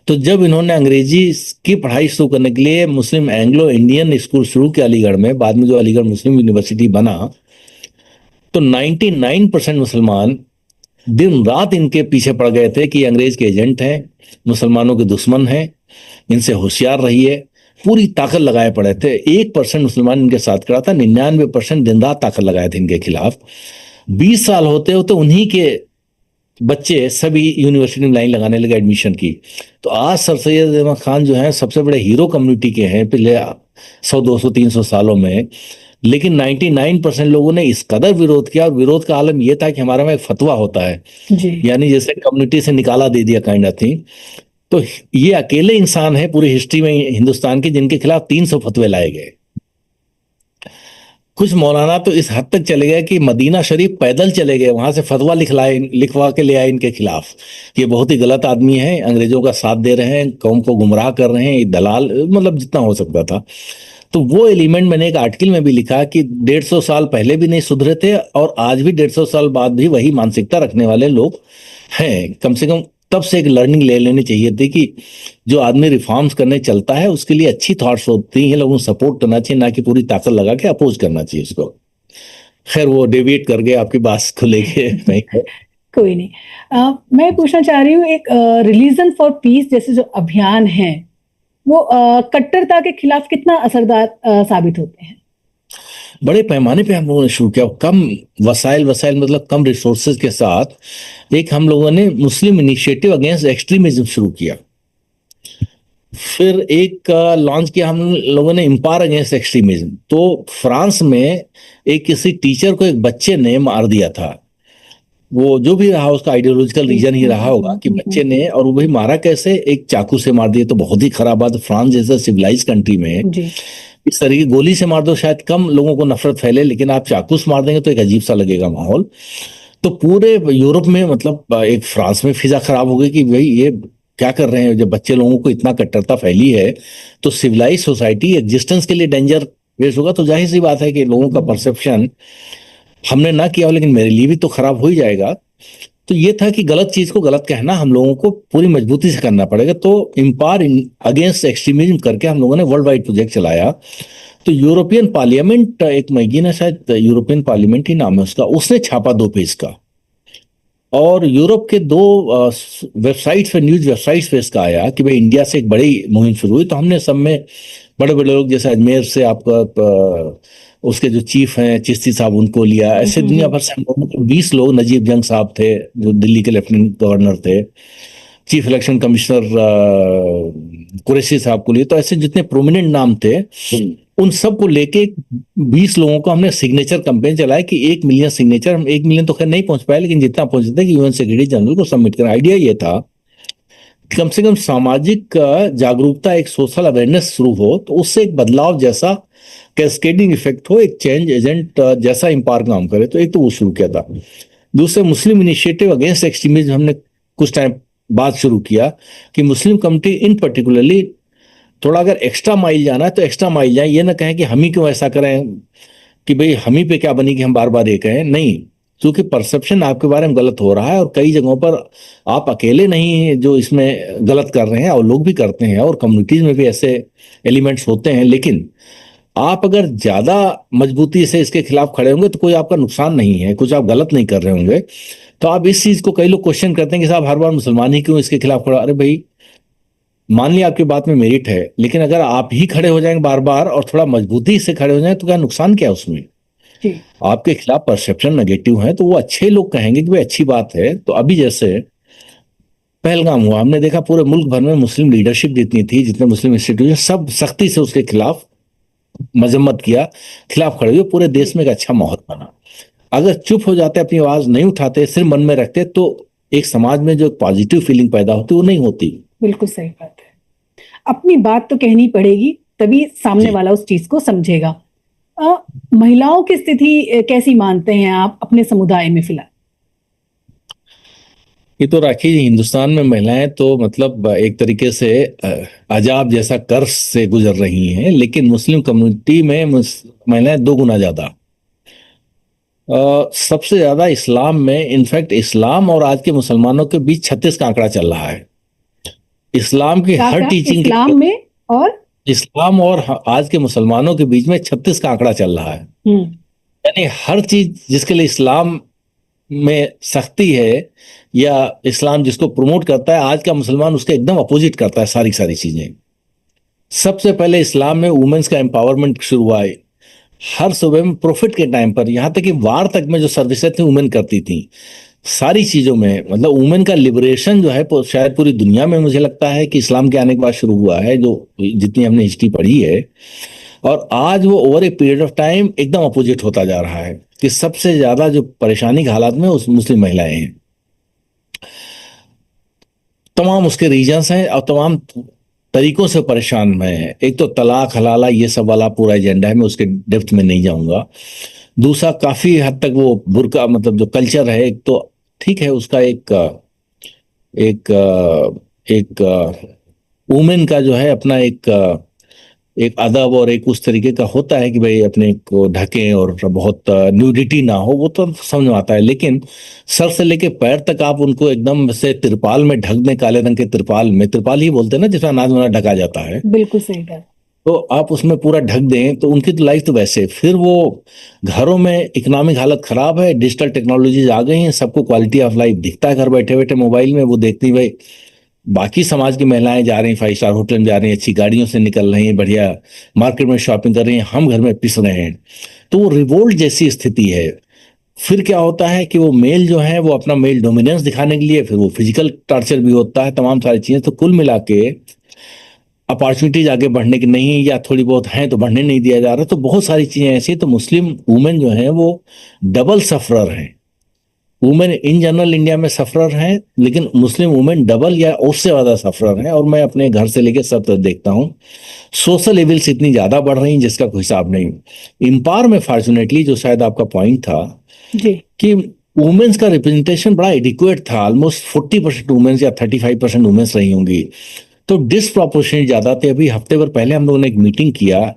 तो जब इन्होंने अंग्रेजी की पढ़ाई शुरू करने के लिए मुस्लिम एंग्लो इंडियन स्कूल शुरू किया अलीगढ़ में, बाद में जो अलीगढ़ मुस्लिम यूनिवर्सिटी बना, तो 99% मुसलमान दिन रात इनके पीछे पड़ गए थे कि अंग्रेज के एजेंट हैं, मुसलमानों के दुश्मन हैं, इनसे होशियार रहिए। पूरी ताकत लगाए पड़े थे। 1% मुसलमान इनके साथ खड़ा था, 99% दिन रात ताकत लगाए थे इनके खिलाफ। 20 साल होते होते उन्हीं के बच्चे सभी यूनिवर्सिटी में लाइन लगाने लगे एडमिशन की। तो आज सर सैयद अहमद खान जो हैं सबसे बड़े हीरो कम्युनिटी के हैं पिछले 100-200-300 सालों में। लेकिन 99% लोगों ने इस कदर विरोध किया, और विरोध का आलम यह था कि हमारे में एक फतवा होता है, जी यानी जैसे कम्युनिटी से निकाला दे दिया काइंड ऑफ थिंग। तो ये अकेले इंसान है पूरी हिस्ट्री में हिंदुस्तान के जिनके खिलाफ 300 फतवे लाए गए। कुछ मौलाना तो इस हद तक चले गए कि मदीना शरीफ पैदल चले गए, वहां से फतवा लिखवा के ले आए इनके खिलाफ। ये बहुत ही गलत आदमी है, अंग्रेजों का साथ दे रहे हैं, कौम को गुमराह कर रहे हैं, दलाल, मतलब जितना हो सकता था। तो वो एलिमेंट मैंने एक आर्टिकल में भी लिखा कि 150 साल पहले भी नहीं सुधरे थे, और आज भी 150 साल बाद भी वही मानसिकता रखने वाले लोग हैं। कम से कम तब से एक लर्निंग ले लेनी चाहिए थी कि जो आदमी रिफॉर्म्स करने चलता है उसके लिए अच्छी थॉट्स होती हैं, लोगों को सपोर्ट करना चाहिए, ना कि पूरी ताकत लगा के अपोज करना चाहिए उसको। खैर वो डेविएट कर गए आपकी बात को लेके नहीं। कोई नहीं। मैं पूछना चाह रही हूँ, एक रिलीजन फॉर पीस जैसे जो अभियान है, वो कट्टरता के खिलाफ कितना असरदार साबित होते हैं? बड़े पैमाने पे हम लोगों ने शुरू किया, कम वसाइल मतलब कम रिसोर्सेज के साथ। एक हम लोगों ने मुस्लिम इनिशिएटिव अगेंस्ट एक्सट्रीमिज्म शुरू किया। फिर एक लॉन्च किया हम लोगों ने, एम्पायर अगेंस्ट एक्सट्रीमिज्म। तो फ्रांस में एक किसी टीचर को एक बच्चे ने मार दिया था। वो जो भी रहा उसका आइडियोलॉजिकल रीजन ही रहा होगा कि बच्चे ने, और वो भाई मारा कैसे, एक चाकू से मार दिया। तो बहुत ही खराब बात। फ्रांस जैसा सिविलाइज कंट्री में जी। इस तरह की गोली से मार दो शायद कम लोगों को नफरत फैले, लेकिन आप चाकू से मार देंगे तो एक अजीब सा लगेगा माहौल। तो पूरे यूरोप में मतलब एक फ्रांस में फिजा खराब हो गई कि भाई ये क्या कर रहे हैं। जब बच्चे लोगों को इतना कट्टरता फैली है तो सिविलाइज सोसाइटी एग्जिस्टेंस के लिए डेंजर फेस होगा। तो जाहिर सी बात है कि लोगों का परसेप्शन हमने ना किया हो लेकिन मेरे लिए भी तो खराब हो ही जाएगा। तो ये था कि गलत चीज को गलत कहना हम लोगों को पूरी मजबूती से करना पड़ेगा। तो इम्पायर अगेंस्ट एक्सट्रीमिज्म करके हम लोगों ने वर्ल्ड वाइड प्रोजेक्ट चलाया। तो यूरोपियन पार्लियामेंट, एक मैगजीन है शायद यूरोपियन पार्लियामेंट ही नाम है उसका, उसने छापा 2 पेज का। और यूरोप के 2 वेबसाइट्स पे, न्यूज वेबसाइट्स पे इसका आया कि भाई इंडिया से एक बड़ी मुहिम शुरू हुई। तो हमने सब में बड़े बड़े लोग, जैसे अजमेर से आपका उसके जो चीफ हैं चिश्ती साहब, उनको लिया। ऐसे दुनिया भर से हम लोग 20 लोग, नजीब जंग साहब थे जो दिल्ली के लेफ्टिनेंट गवर्नर थे, चीफ इलेक्शन कमिश्नर कुरैशी साहब को लिए। तो ऐसे जितने प्रोमिनेंट नाम थे उन सबको लेके 20 लोगों को हमने सिग्नेचर कैंपेन चलाया कि 1 मिलियन सिग्नेचर। हम 1 मिलियन तो खैर नहीं पहुंच पाए, लेकिन जितना पहुंचे थे कि यूएन सेक्रेटरी जनरल को सबमिट करना। आइडिया ये था कि कम से कम सामाजिक जागरूकता, एक सोशल अवेयरनेस शुरू हो, तो उससे एक बदलाव जैसा कैस्केडिंग इफेक्ट हो, एक चेंज एजेंट जैसा इम्पायर काम करे। तो एक तो वो शुरू किया था। दूसरे, मुस्लिम इनिशिएटिव अगेंस्ट एक्सट्रीमिज्म हमने कुछ टाइम बाद शुरू किया कि मुस्लिम कम्युनिटी इन पर्टिकुलरली थोड़ा अगर एक्स्ट्रा माइल जाना है तो एक्स्ट्रा माइल जाए। ये ना कहें कि हम ही क्यों ऐसा करें, कि भाई हम ही पे क्या बनी कि हम बार बार ये कहें। नहीं, क्योंकि परसेप्शन आपके बारे में गलत हो रहा है और कई जगहों पर आप अकेले नहीं हैं जो इसमें गलत कर रहे हैं, और लोग भी करते हैं और कम्युनिटीज में भी ऐसे एलिमेंट्स होते हैं। लेकिन आप अगर ज्यादा मजबूती से इसके खिलाफ खड़े होंगे तो कोई आपका नुकसान नहीं है, कुछ आप गलत नहीं कर रहे होंगे। तो आप इस चीज को, कई लोग क्वेश्चन करते हैं कि साहब हर बार मुसलमान ही क्यों इसके खिलाफ खड़ा। अरे भाई, मान लिया आपकी बात में मेरिट है, लेकिन अगर आप ही खड़े हो जाएंगे बार बार और थोड़ा मजबूती से खड़े हो जाएं तो क्या नुकसान क्या है उसमें। जी। आपके खिलाफ परसेप्शन नेगेटिव है तो वो अच्छे लोग कहेंगे कि भाई अच्छी बात है। तो अभी जैसे पहलगाम हुआ, हमने देखा पूरे मुल्क भर में मुस्लिम लीडरशिप जितनी थी, जितने मुस्लिम इंस्टीट्यूशन, सब सख्ती से उसके खिलाफ मजम्मत किया, खिलाफ खड़े हुए। पूरे देश में एक अच्छा माहौल बना। अगर चुप हो जाते, अपनी आवाज नहीं उठाते, सिर्फ मन में रखते, तो एक समाज में जो पॉजिटिव फीलिंग पैदा होती वो नहीं होती। बिल्कुल सही बात है। अपनी बात तो कहनी पड़ेगी, तभी सामने जी। वाला उस चीज को समझेगा। महिलाओं की स्थिति कैसी मानते हैं आप अपने समुदाय में फिलहाल? ये तो राखी जी, हिंदुस्तान में महिलाएं तो मतलब एक तरीके से अजाब जैसा कर्ज से गुजर रही हैं, लेकिन मुस्लिम कम्युनिटी में महिलाएं 2 गुना ज्यादा। सबसे ज्यादा इस्लाम में। इनफैक्ट इस्लाम और आज के मुसलमानों के बीच 36 का आंकड़ा चल रहा है। इस्लाम की क्या हर क्या टीचिंग इस्लाम में? और इस्लाम और आज के मुसलमानों के बीच में 36 का आंकड़ा चल रहा है। यानी हर चीज जिसके लिए इस्लाम में सख्ती है या इस्लाम जिसको प्रमोट करता है, आज का मुसलमान उसके एकदम अपोजिट करता है सारी सारी चीजें। सबसे पहले इस्लाम में वुमेन्स का एम्पावरमेंट शुरू हुआ है। हर सुबह में प्रॉफिट के टाइम पर, यहां तक कि वार तक में जो सर्विसेज थी वुमेन करती थी, सारी चीजों में मतलब वुमेन का लिबरेशन जो है शायद पूरी दुनिया में मुझे लगता है कि इस्लाम के आने के बाद शुरू हुआ है, जो जितनी हमने हिस्ट्री पढ़ी है। और आज वो over a period of time एकदम अपोजिट होता जा रहा है कि सबसे ज्यादा जो परेशानी के हालात में उस मुस्लिम महिलाएं हैं। तमाम उसके रीजंस हैं और तमाम तरीकों से परेशान में है। एक तो तलाक हलाला ये सब वाला पूरा एजेंडा है, मैं उसके डेप्थ में नहीं जाऊंगा। दूसरा, काफी हद तक वो बुर्का मतलब जो कल्चर है, एक तो ठीक है उसका एक एक एक वुमेन का जो है अपना एक अदब और एक उस तरीके का होता है कि भाई अपने को ढकें और बहुत न्यूडिटी ना हो, वो तो समझ में आता है। लेकिन सर से लेके पैर तक आप उनको एकदम से तिरपाल में ढक दें, काले रंग के तिरपाल में, तिरपाल ही बोलते हैं ना जिसमें अनाज वनाज ढका जाता है, बिल्कुल सही बात। तो आप उसमें पूरा ढक दें तो उनकी तो लाइफ तो वैसे। फिर वो घरों में इकोनॉमिक हालत खराब है, डिजिटल टेक्नोलॉजीज आ गई हैं, सबको क्वालिटी ऑफ लाइफ दिखता है घर बैठे बैठे मोबाइल में। वो देखती भाई बाकी समाज की महिलाएं जा रही हैं 5 स्टार होटल में, जा रही हैं, अच्छी गाड़ियों से निकल रही हैं, बढ़िया मार्केट में शॉपिंग कर रही हैं, हम घर में पिस रहे हैं। तो वो रिवोल्ट जैसी स्थिति है। फिर क्या होता है कि वो मेल जो है वो अपना मेल डोमिनेंस दिखाने के लिए फिर वो फिजिकल टॉर्चर भी होता है, तमाम सारी चीजें। तो कुल मिला के अपॉर्चुनिटीज आगे बढ़ने की नहीं, या थोड़ी बहुत हैं तो बढ़ने नहीं दिया जा रहा। तो बहुत सारी चीजें ऐसी, तो मुस्लिम वुमेन जो हैं वो डबल सफरर हैं। वुमेन इन जनरल इंडिया में सफरर हैं, लेकिन मुस्लिम वुमेन डबल या उससे ज्यादा सफरर हैं। और मैं अपने घर से लेकर सब तक देखता हूँ, सोशल इविल्स इतनी ज्यादा बढ़ रही हैं जिसका कोई हिसाब नहीं। इम्पावर में फॉर्चुनेटली, जो शायद आपका पॉइंट था, जी कि वुमेन्स का रिप्रेजेंटेशन बड़ा एडिक्वेट था। ऑलमोस्ट 40% वुमेन्स या 35% वुमेन्स रही होंगी, तो डिसप्रोपोर्शनेट ज्यादा थे। अभी हफ्ते भर पहले हम लोगों ने एक मीटिंग किया,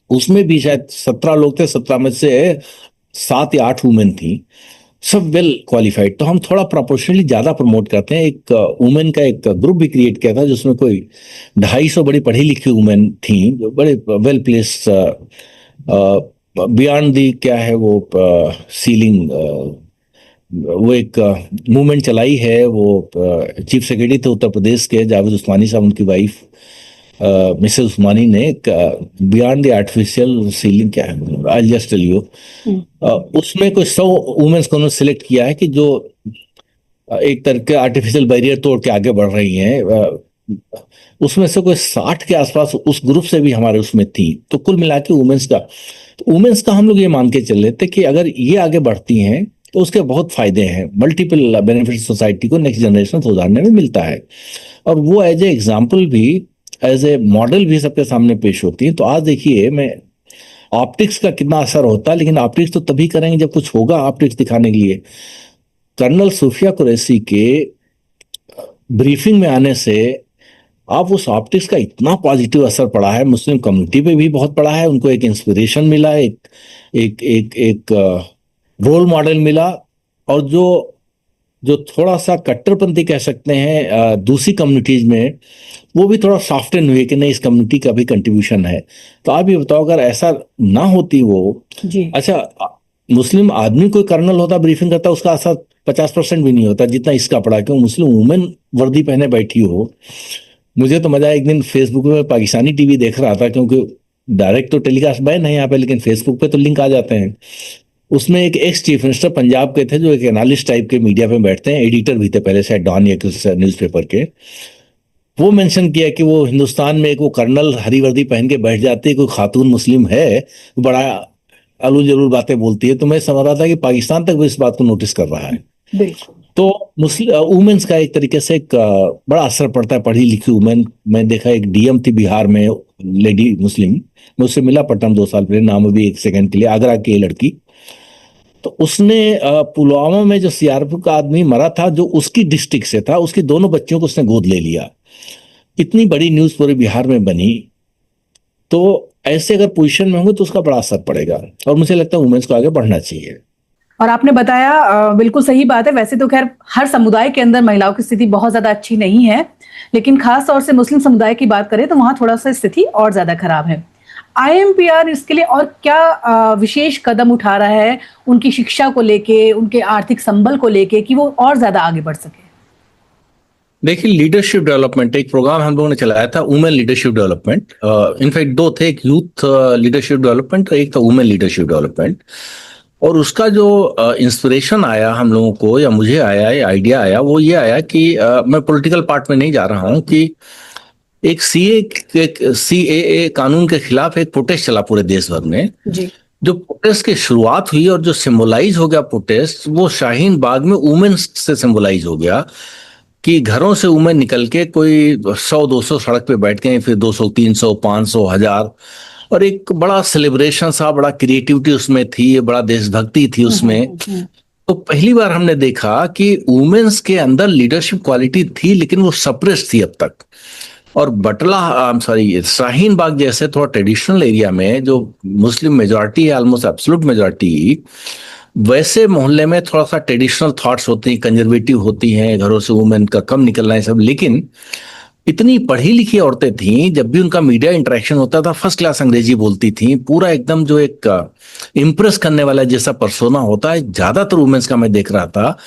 उसमें भी शायद 17 लोग थे, 17 में से 7 या 8 वुमेन थी, सब वेल क्वालिफाइड। तो हम थोड़ा प्रोपोर्शनली ज्यादा प्रमोट करते हैं। एक वुमेन का एक ग्रुप भी क्रिएट किया था, जिसमें कोई 250 बड़ी पढ़ी लिखी वुमेन थी, जो बड़े वेल प्लेस्ड, बियॉन्ड दी क्या है वो सीलिंग, वो एक मूवमेंट चलाई है। वो चीफ सेक्रेटरी थे उत्तर प्रदेश के जावेद उस्मानी साहब, उनकी वाइफ मिसेस उस्मानी ने बियॉन्ड द आर्टिफिशियल सीलिंग क्या है, आई जस्ट टेल यू, उसमें कुछ 100 वुमेन्स को उन्होंने सिलेक्ट किया है, कि जो एक तरह के आर्टिफिशियल बैरियर तोड़ के आगे बढ़ रही हैं। उसमें से कोई 60 के आसपास उस ग्रुप से भी हमारे उसमें थी। तो कुल मिला के वुमेन्स का हम लोग ये मान के चल रहे थे कि अगर ये आगे बढ़ती हैं तो उसके बहुत फायदे हैं, मल्टीपल बेनिफिट सोसाइटी को नेक्स्ट जनरेशन को उतारने में मिलता है। और वो एज ए एग्जाम्पल भी, एज ए मॉडल भी सबके सामने पेश होती है। तो आज देखिए, मैं ऑप्टिक्स का कितना असर होता है, लेकिन ऑप्टिक्स तो तभी करेंगे जब कुछ होगा ऑप्टिक्स दिखाने के लिए। कर्नल सूफिया कुरैशी के ब्रीफिंग में आने से आप उस ऑप्टिक्स का इतना पॉजिटिव असर पड़ा है, मुस्लिम कम्युनिटी पे भी बहुत पड़ा है। उनको एक इंस्पिरेशन मिला, एक रोल मॉडल मिला। और जो जो थोड़ा सा कट्टरपंथी कह सकते हैं दूसरी कम्युनिटीज में, वो भी थोड़ा सॉफ्टन हुए कि नहीं, इस कम्युनिटी का भी कंट्रीब्यूशन है। तो आप ये बताओ, अगर ऐसा ना होती वो, जी अच्छा मुस्लिम आदमी कोई कर्नल होता, ब्रीफिंग करता, उसका असर 50% भी नहीं होता जितना इसका पड़ा, क्यों मुस्लिम वुमेन वर्दी पहने बैठी हो। मुझे तो मजा, एक दिन फेसबुक में पाकिस्तानी टीवी देख रहा था, क्योंकि डायरेक्ट तो टेलीकास्ट बैन है यहाँ पे, लेकिन फेसबुक पे तो लिंक आ जाते हैं। उसमें एक एक्स चीफ मिनिस्टर पंजाब के थे, जो एक एनालिस्ट टाइप के मीडिया पे बैठते हैं, एडिटर भी थे पहले शायद डॉन या किसी न्यूज़पेपर के। वो मेंशन किया कि वो हिंदुस्तान में एक वो कर्नल हरी वर्दी पहन के बैठ जाती है, कोई खातून मुस्लिम है, बड़ा अलू जरूर बातें बोलती है। तो मैं समझ रहा था कि पाकिस्तान तक भी इस बात को नोटिस कर रहा है। बिल्कुल। तो मुस्लिम वुमेन्स का एक तरीके से एक बड़ा असर पड़ता है, पढ़ी लिखी वुमेन। मैं देखा, एक डीएम थी बिहार में, लेडी मुस्लिम, मैं उससे मिला पटना 2 साल पहले, नाम भी एक सेकंड के लिए, आगरा की ये लड़की। तो उसने पुलवामा में जो सीआरपीएफ का आदमी मरा था, जो उसकी डिस्ट्रिक्ट से था, उसकी दोनों बच्चियों को उसने गोद ले लिया। इतनी बड़ी न्यूज पूरे बिहार में बनी। तो ऐसे अगर पोजीशन में होंगे तो उसका बड़ा असर पड़ेगा, और मुझे लगता है वुमेन्स को आगे बढ़ना चाहिए। और आपने बताया बिल्कुल सही बात है। वैसे तो खैर हर समुदाय के अंदर महिलाओं की स्थिति बहुत ज्यादा अच्छी नहीं है, लेकिन खास तौर से मुस्लिम समुदाय की बात करें तो वहां थोड़ा सा स्थिति और ज्यादा खराब है। आईएमपीआर इसके लिए और क्या विशेष कदम उठा रहा है उनकी शिक्षा को लेके, उनके आर्थिक संबल को लेके, कि वो और ज्यादा आगे बढ़ सके? देखिए, लीडरशिप डेवलपमेंट एक प्रोग्राम हम लोगों ने चलाया था, वुमेन लीडरशिप डेवलपमेंट। इनफैक्ट 2 थे, एक यूथ लीडरशिप डेवलपमेंट और एक था वुमेन लीडरशिप डेवलपमेंट। और उसका जो इंस्पिरेशन आया हम लोगों को, या मुझे आया, या आइडिया आया, वो ये आया कि मैं पॉलिटिकल पार्ट में नहीं जा रहा हूँ, कि एक सीएए कानून के खिलाफ एक प्रोटेस्ट चला पूरे देश भर में। जी जो प्रोटेस्ट की शुरुआत हुई और जो सिंबलाइज हो गया प्रोटेस्ट, वो शाहीन बाग में वुमेन्स से सिंबलाइज हो गया, कि घरों से वुमेन निकल के कोई 100-200 सड़क पे बैठ गए, फिर 200, 300, 500, 1000, और एक बड़ा सेलिब्रेशन सा, बड़ा क्रिएटिविटी उसमें थी, बड़ा देशभक्ति थी उसमें। तो पहली बार हमने देखा कि वुमेन्स के अंदर लीडरशिप क्वालिटी थी, लेकिन वो सप्रेस थी अब तक। और शाहीन बाग जैसे थोड़ा ट्रेडिशनल एरिया में, जो मुस्लिम मेजॉरिटी है, ऑलमोस्ट एब्सोल्यूट मेजॉरिटी, वैसे मोहल्ले में थोड़ा सा ट्रेडिशनल थॉट्स होती हैं, कंजर्वेटिव होती हैं, घरों से वुमेन का कम निकलना है सब। लेकिन इतनी पढ़ी लिखी औरतें थीं, जब भी उनका मीडिया इंटरेक्शन होता था, फर्स्ट क्लास अंग्रेजी बोलती थीं, पूरा एकदम जो एक इम्प्रेस करने वाला जैसा पर्सोना होता है, ज्यादातर वुमेन्स का मैं देख रहा था।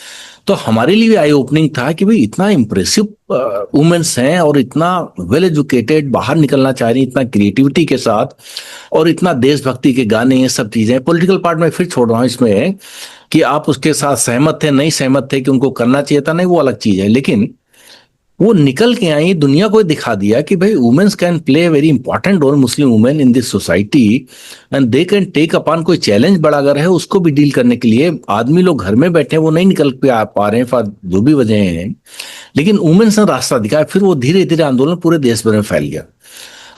तो हमारे लिए भी आई ओपनिंग था कि भाई इतना इंप्रेसिव वुमेन्स हैं, और इतना वेल एजुकेटेड, बाहर निकलना चाह रही, इतना क्रिएटिविटी के साथ, और इतना देशभक्ति के गाने, ये सब चीजें। पॉलिटिकल पार्ट में फिर छोड़ रहा हूँ इसमें, कि आप उसके साथ सहमत थे, नहीं सहमत थे कि उनको करना चाहिए था, नहीं, वो अलग चीज है। लेकिन वो निकल के आई, दुनिया को दिखा दिया कि भाई womens can play very important role, Muslim women in this society, and they can take upon कोई चैलेंज बड़ा अगर है उसको भी डील करने के लिए। आदमी लोग घर में बैठे हैं, वो नहीं निकल पा रहे हैं फॉर जो भी वजह हैं, लेकिन वुमेन्स ने रास्ता दिखाया, फिर वो धीरे धीरे आंदोलन पूरे देश भर में फैल गया।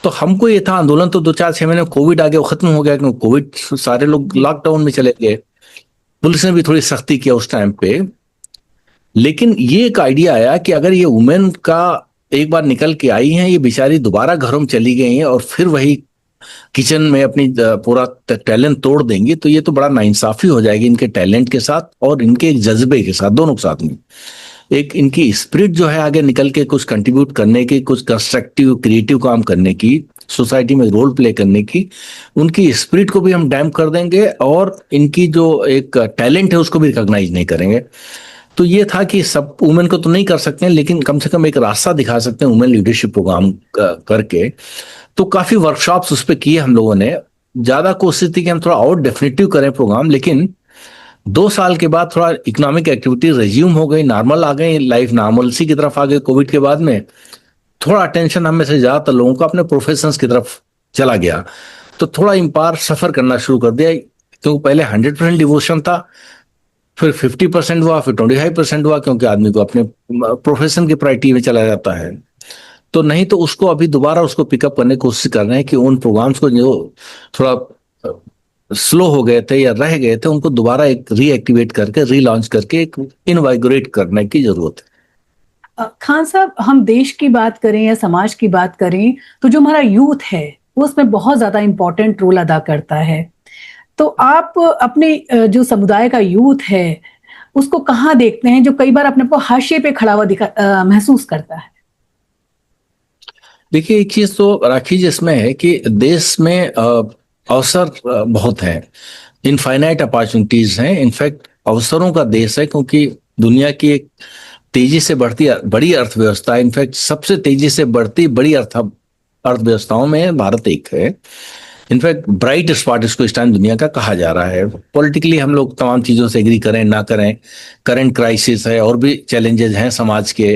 तो हमको ये था आंदोलन तो 2-4-6 महीने कोविड आ गया, वो खत्म हो गया, क्योंकि कोविड सारे लोग लॉकडाउन में चले गए, पुलिस ने भी थोड़ी सख्ती किया उस टाइम पे। लेकिन ये एक आइडिया आया कि अगर ये वुमेन का एक बार निकल के आई हैं, ये बेचारी दोबारा घरों में चली गई हैं और फिर वही किचन में अपनी पूरा टैलेंट तोड़ देंगी, तो ये तो बड़ा नाइंसाफी हो जाएगी इनके टैलेंट के साथ और इनके एक जज्बे के साथ, दोनों के साथ में। एक इनकी स्पिरिट जो है आगे निकल के कुछ कंट्रीब्यूट करने की, कुछ कंस्ट्रक्टिव क्रिएटिव काम करने की, सोसाइटी में रोल प्ले करने की, उनकी स्पिरिट को भी हम डैम कर देंगे और इनकी जो एक टैलेंट है उसको भी रिकॉग्नाइज नहीं करेंगे। तो ये था कि सब वुमेन को तो नहीं कर सकते हैं, लेकिन कम से कम एक रास्ता दिखा सकते हैं वुमेन लीडरशिप प्रोग्राम करके। तो काफी वर्कशॉप्स उस पर किए हम लोगों ने। ज्यादा कोशिश थी कि हम थोड़ा और डेफिनेटिव करें प्रोग्राम, लेकिन 2 साल के बाद थोड़ा इकोनॉमिक एक्टिविटी रेज्यूम हो गई, नॉर्मल आ गई, लाइफ नॉर्मलसी की तरफ आ गई। कोविड के बाद में थोड़ा अटेंशन हम में से ज्यादातर लोगों का अपने प्रोफेशंस की तरफ चला गया, तो थोड़ा इम्पायर सफर करना शुरू कर दिया। क्योंकि पहले 100% डिवोशन था, फिर 50% हुआ, फिर 25% हुआ, क्योंकि आदमी को अपने प्रोफेशन की प्रायोरिटी में चला जाता है। तो नहीं तो उसको अभी दोबारा उसको पिकअप करने की कोशिश कर रहे हैं कि उन प्रोग्राम्स को जो थोड़ा स्लो हो गए थे या रह गए थे, उनको दोबारा एक रीएक्टिवेट करके रीलॉन्च करके एक इनवाइगोरेट करने की जरूरत है। खान साहब, हम देश की बात करें या समाज की बात करें तो जो हमारा यूथ है वो उसमें बहुत ज्यादा इंपॉर्टेंट रोल अदा करता है। तो आप अपने जो समुदाय का यूथ है उसको कहाँ देखते हैं, जो कई बार अपने को हाशिए पे खड़ा हुआ महसूस करता है? देखिए, एक चीज तो राखी जिसमें है कि देश में अवसर बहुत हैं, इनफाइनाइट अपॉर्चुनिटीज हैं। इनफैक्ट अवसरों का देश है, क्योंकि दुनिया की एक तेजी से बढ़ती बड़ी अर्थव्यवस्था है। इनफैक्ट सबसे तेजी से बढ़ती बड़ी अर्थव्यवस्थाओं में भारत एक है। इनफैक्ट ब्राइट स्पॉट इसको इस टाइम दुनिया का कहा जा रहा है। पॉलिटिकली हम लोग तमाम चीजों से एग्री करें ना करें, करंट क्राइसिस है और भी चैलेंजेस हैं समाज के,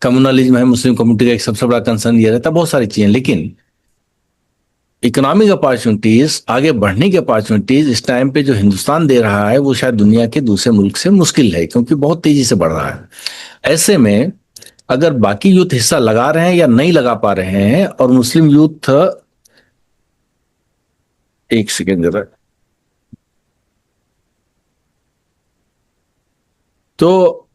कम्युनलिज्म है, मुस्लिम कम्युनिटी का एक सबसे बड़ा कंसर्न ये रहता है, बहुत सारी चीजें। लेकिन इकोनॉमिक अपॉर्चुनिटीज, आगे बढ़ने की अपॉर्चुनिटीज इस टाइम पे जो हिंदुस्तान दे रहा है वो शायद दुनिया के दूसरे मुल्क से मुश्किल है, क्योंकि बहुत तेजी से बढ़ रहा है। ऐसे में अगर बाकी यूथ हिस्सा लगा रहे हैं या नहीं लगा पा रहे हैं, और मुस्लिम यूथ, एक सेकेंड जरा, तो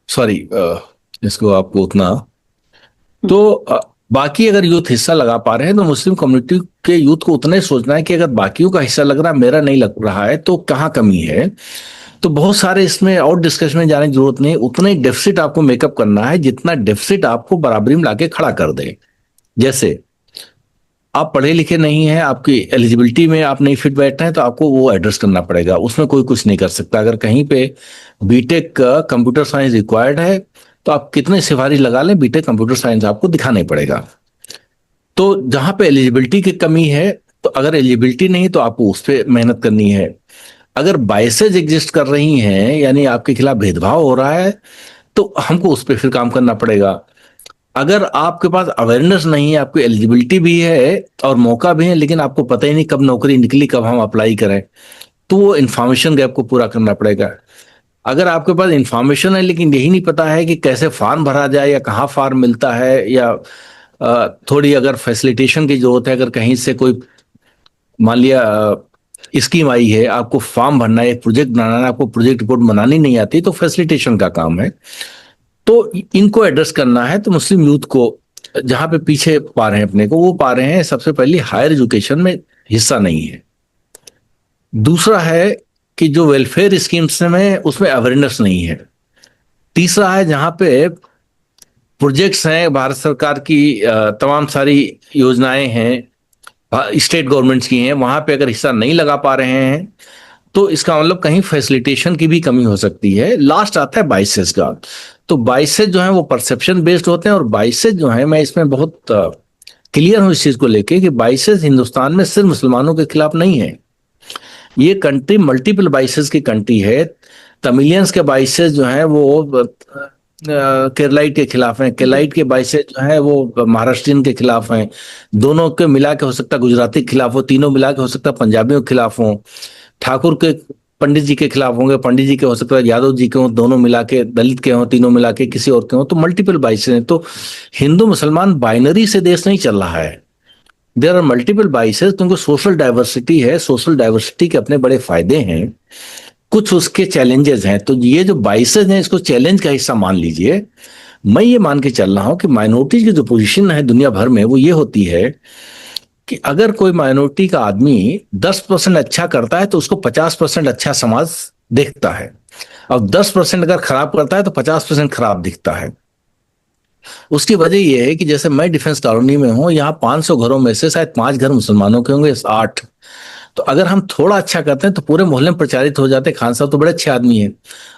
सॉरी, इसको आपको उतना, तो बाकी अगर यूथ हिस्सा लगा पा रहे हैं तो मुस्लिम कम्युनिटी के यूथ को उतना ही सोचना है कि अगर बाकियों का हिस्सा लग रहा है, मेरा नहीं लग रहा है, तो कहाँ कमी है। तो बहुत सारे इसमें और डिस्कशन में जाने की जरूरत नहीं, उतना ही डेफिसिट आपको मेकअप करना है जितना डेफिसिट आपको बराबरी में लाके खड़ा कर दे। जैसे आप पढ़े लिखे नहीं हैं, आपकी एलिजिबिलिटी में आप नहीं फिट बैठते हैं, तो आपको वो एड्रेस करना पड़ेगा, उसमें कोई कुछ नहीं कर सकता। अगर कहीं पे बीटेक कंप्यूटर साइंस रिक्वायर्ड है तो आप कितने सिफारिश लगा लें, बीटेक कंप्यूटर साइंस आपको दिखाना ही पड़ेगा। तो जहां पे एलिजिबिलिटी की कमी है, तो अगर एलिजिबिलिटी नहीं तो आपको उस पर मेहनत करनी है। अगर बायसेज एग्जिस्ट कर रही हैं, यानी आपके खिलाफ भेदभाव हो रहा है, तो हमको उस पर फिर काम करना पड़ेगा। अगर आपके पास अवेयरनेस नहीं है, आपकी एलिजिबिलिटी भी है और मौका भी है, लेकिन आपको पता ही नहीं कब नौकरी निकली, कब हम अप्लाई करें, तो वो इंफॉर्मेशन गैप को पूरा करना पड़ेगा। अगर आपके पास इंफॉर्मेशन है लेकिन यही नहीं पता है कि कैसे फॉर्म भरा जाए या कहाँ फॉर्म मिलता है, या थोड़ी अगर फैसिलिटेशन की जरूरत है, अगर कहीं से कोई मान लिया स्कीम आई है, आपको फॉर्म भरना है, एक प्रोजेक्ट बनाना है, आपको प्रोजेक्ट रिपोर्ट बनानी नहीं आती, तो फैसिलिटेशन का काम है। तो इनको एड्रेस करना है। तो मुस्लिम यूथ को जहां पे पीछे पा रहे हैं अपने को, वो पा रहे हैं सबसे पहले हायर एजुकेशन में हिस्सा नहीं है। दूसरा है कि जो वेलफेयर स्कीम्स में उसमें अवेयरनेस नहीं है। तीसरा है जहां पे प्रोजेक्ट्स हैं, भारत सरकार की तमाम सारी योजनाएं हैं, स्टेट गवर्नमेंट्स की हैं, वहां पे अगर हिस्सा नहीं लगा पा रहे हैं तो इसका मतलब कहीं फैसिलिटेशन की भी कमी हो सकती है। लास्ट आता है बाइसेस का। तो बाइसेस जो है वो परसेप्शन बेस्ड होते हैं, और बाइसेस जो है मैं इसमें बहुत क्लियर हूं इस चीज को लेके कि बाइसेस हिंदुस्तान में सिर्फ मुसलमानों के खिलाफ नहीं है। ये कंट्री मल्टीपल बाइसेस की कंट्री है। तमिलियंस के बाइसेस जो हैं वो केरलाइट के खिलाफ हैं, केरलाइट के बाइसेस जो हैं वो महाराष्ट्रियन के खिलाफ हैं, दोनों के मिला के हो सकता है गुजराती के खिलाफ हो, तीनों मिला के हो सकता है पंजाबियों के खिलाफ हो, ठाकुर के पंडित जी के खिलाफ होंगे, पंडित जी के हो सकता है यादव जी के हो, दोनों मिला के, दलित के हो, तीनों मिला के किसी और के हो, तो मल्टीपल बाइसेस हैं। तो हिंदू मुसलमान बाइनरी से देश नहीं चल रहा है, देयर आर मल्टीपल बाइसेस, क्योंकि सोशल डाइवर्सिटी है। सोशल डाइवर्सिटी के अपने बड़े फायदे हैं, कुछ उसके चैलेंजेस हैं। तो ये जो बाइसेस हैं इसको चैलेंज का हिस्सा मान लीजिए। मैं ये मान के चल रहा हूं कि माइनॉरिटीज की जो पोजीशन है दुनिया भर में वो ये होती है कि अगर कोई माइनॉरिटी का आदमी 10% अच्छा करता है तो उसको 50% अच्छा समाज देखता है, और 10% अगर खराब करता है तो 50% खराब दिखता है। उसकी वजह यह है कि जैसे मैं डिफेंस कॉलोनी में हूं, यहाँ 500 घरों में से शायद 5 घर मुसलमानों के होंगे, 8। तो अगर हम थोड़ा अच्छा करते हैं तो पूरे मोहल्ले में प्रचारित हो जाते हैं, खान साहब तो बड़े अच्छे आदमी हैं,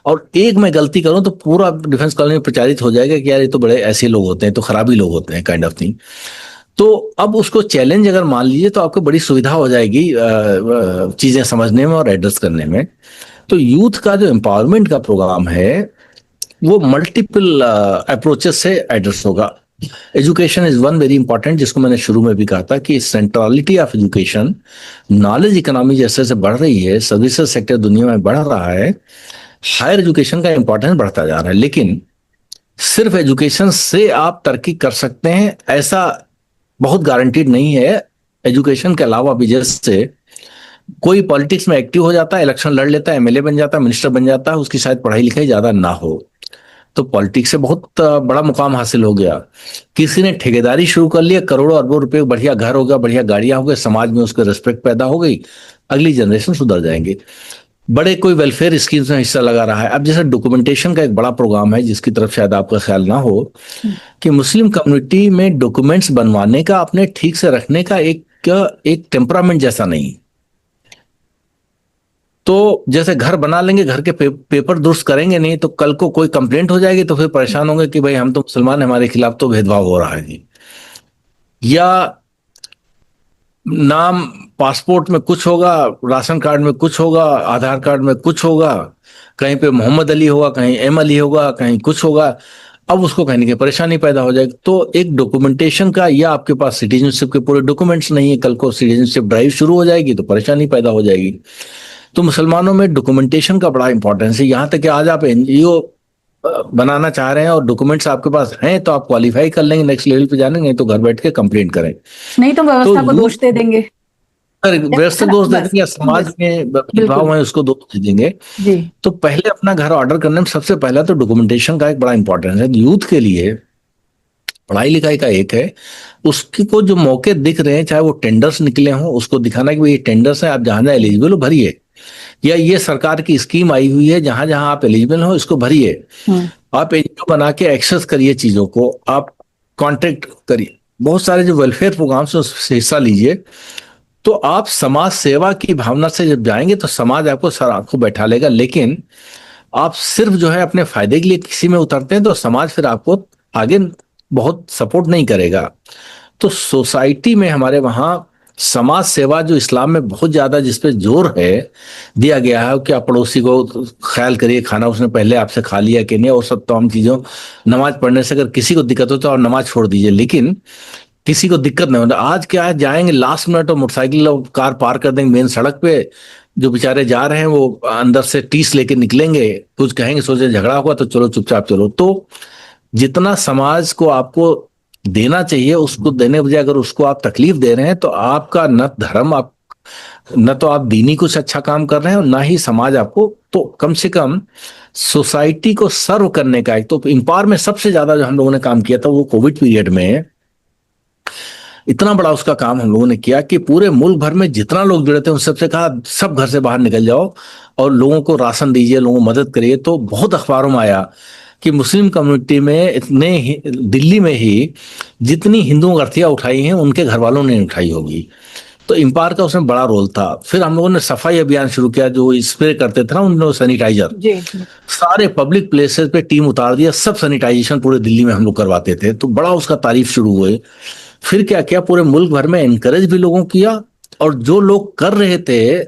और एक मैं गलती करूं तो पूरा डिफेंस कॉलोनी में प्रचारित हो जाएगा कि यार ये तो बड़े ऐसे लोग होते हैं, तो खराबी लोग होते हैं, काइंड ऑफ थिंग। तो अब उसको चैलेंज अगर मान लीजिए तो आपको बड़ी सुविधा हो जाएगी चीजें समझने में और एड्रेस करने में। तो यूथ का जो एम्पावरमेंट का प्रोग्राम है वो मल्टीपल अप्रोचेस से एड्रेस होगा। Education is one very important, जिसको मैंने शुरू में भी कहा था कि centrality of education, knowledge economy जैसे से बढ़ रही है, सर्विसेज सेक्टर दुनिया में बढ़ रहा है, हायर एजुकेशन का इंपॉर्टेंस बढ़ता जा रहा है। लेकिन सिर्फ एजुकेशन से आप तरक्की कर सकते हैं ऐसा बहुत गारंटीड नहीं है। एजुकेशन के अलावा भी जैसे कोई पॉलिटिक्स में एक्टिव हो जाता है, इलेक्शन लड़ लेता है, एमएलए बन जाता है, मिनिस्टर बन जाता है, उसकी शायद पढ़ाई लिखाई ज्यादा ना हो, तो पॉलिटिक्स से बहुत बड़ा मुकाम हासिल हो गया। किसी ने ठेकेदारी शुरू कर लिया, करोड़ों अरबों रुपए, बढ़िया घर हो गया, बढ़िया गाड़ियां हो गई, समाज में उसके रिस्पेक्ट पैदा हो गई, अगली जनरेशन सुधर जाएंगे। बड़े कोई वेलफेयर स्कीम्स में हिस्सा लगा रहा है। अब जैसे डॉक्यूमेंटेशन का एक बड़ा प्रोग्राम है जिसकी तरफ शायद आपका ख्याल ना हो, कि मुस्लिम कम्युनिटी में डॉक्यूमेंट्स बनवाने का, अपने ठीक से रखने का एक टेम्परामेंट जैसा नहीं। तो जैसे घर बना लेंगे, घर के पेपर दुरुस्त करेंगे नहीं, तो कल को कोई कंप्लेंट हो जाएगी तो फिर परेशान होंगे कि भाई हम तो मुसलमान, हमारे खिलाफ तो भेदभाव हो रहा है जी। या नाम पासपोर्ट में कुछ होगा, राशन कार्ड में कुछ होगा, आधार कार्ड में कुछ होगा, कहीं पे मोहम्मद अली होगा, कहीं एम अली होगा, कहीं कुछ होगा, अब उसको कहने की परेशानी पैदा हो जाएगी। तो एक डॉक्यूमेंटेशन का, या आपके पास सिटीजनशिप के पूरे डॉक्यूमेंट्स नहीं है, कल को सिटीजनशिप ड्राइव शुरू हो जाएगी तो परेशानी पैदा हो जाएगी। तो मुसलमानों में डॉक्यूमेंटेशन का बड़ा इंपॉर्टेंस है। यहाँ तक कि आज आप एनजीओ बनाना चाह रहे हैं और डॉक्यूमेंट्स आपके पास हैं तो आप क्वालिफाई कर लेंगे, नेक्स्ट लेवल पे जाने, नहीं तो घर बैठ के कंप्लेंट करें, नहीं तो व्यवस्था को दोष दे देंगे, व्यवस्था दोष दे देंगे, या समाज में भेदभाव है उसको दोष दे देंगे जी। तो पहले अपना घर ऑर्डर करने में सबसे पहला तो डॉक्यूमेंटेशन का एक बड़ा इंपॉर्टेंस है। यूथ के लिए पढ़ाई लिखाई का एक है, उसकी को जो मौके दिख रहे हैं, चाहे वो टेंडर्स निकले हों, उसको दिखाना कि ये टेंडर्स हैं, आप जहां जहां एलिजिबल हो भरिए, या ये सरकार की स्कीम आई हुई है, जहां जहां आप एलिजिबल हो इसको भरिए। आप एनजीओ बना के एक्सेस करिए चीजों को, आप कॉन्टेक्ट करिए, बहुत सारे जो वेलफेयर प्रोग्राम्स हैं उससे हिस्सा लीजिए। तो आप समाज सेवा की भावना से जब जाएंगे तो समाज आपको सर आंखों बैठा लेगा। लेकिन आप सिर्फ जो है अपने फायदे के लिए किसी में उतरते हैं तो समाज फिर आपको आगे बहुत सपोर्ट नहीं करेगा। तो सोसाइटी में हमारे वहां समाज सेवा जो इस्लाम में बहुत ज्यादा जिस पे जोर है दिया गया है कि आप पड़ोसी को ख्याल करिए, खाना उसने पहले आपसे खा लिया कि नहीं, और सब तमाम चीजों, नमाज पढ़ने से अगर किसी को दिक्कत हो तो आप नमाज छोड़ दीजिए, लेकिन किसी को दिक्कत नहीं होता। आज क्या है, जाएंगे लास्ट मिनट और मोटरसाइकिल और कार पार कर देंगे मेन सड़क पे, जो बेचारे जा रहे हैं वो अंदर से टीस लेके निकलेंगे, कुछ कहेंगे, सोचे झगड़ा हुआ तो चलो चुपचाप चलो। तो जितना समाज को आपको देना चाहिए उसको देने बजाय अगर उसको आप तकलीफ दे रहे हैं तो आपका न धर्म, आप न तो आप दीनी कुछ अच्छा काम कर रहे हैं और ना ही समाज आपको, तो कम से कम सोसाइटी को सर्व करने का एक तो इम्पावर में सबसे ज्यादा जो हम लोगों ने काम किया था वो कोविड पीरियड में इतना बड़ा उसका काम हम लोगों ने किया कि पूरे मुल्क भर में जितना लोग जुड़े थे उन सबसे कहा सब घर से बाहर निकल जाओ और लोगों को राशन दीजिए, लोगों को मदद करिए। तो बहुत अखबारों में आया कि मुस्लिम कम्युनिटी में इतने ही, दिल्ली में ही जितनी हिंदुओं अर्थियां उठाई हैं उनके घर वालों ने उठाई होगी। तो इम्पायर का उसमें बड़ा रोल था। फिर हम लोगों ने सफाई अभियान शुरू किया, जो स्प्रे करते थे ना उन सैनिटाइजर, सारे पब्लिक प्लेसेस पे टीम उतार दिया, सब सैनिटाइजेशन पूरे दिल्ली में हम लोग करवाते थे। तो बड़ा उसका तारीफ शुरू हुए। फिर क्या किया, पूरे मुल्क भर में एनकरेज भी लोगों किया, और जो लोग कर रहे थे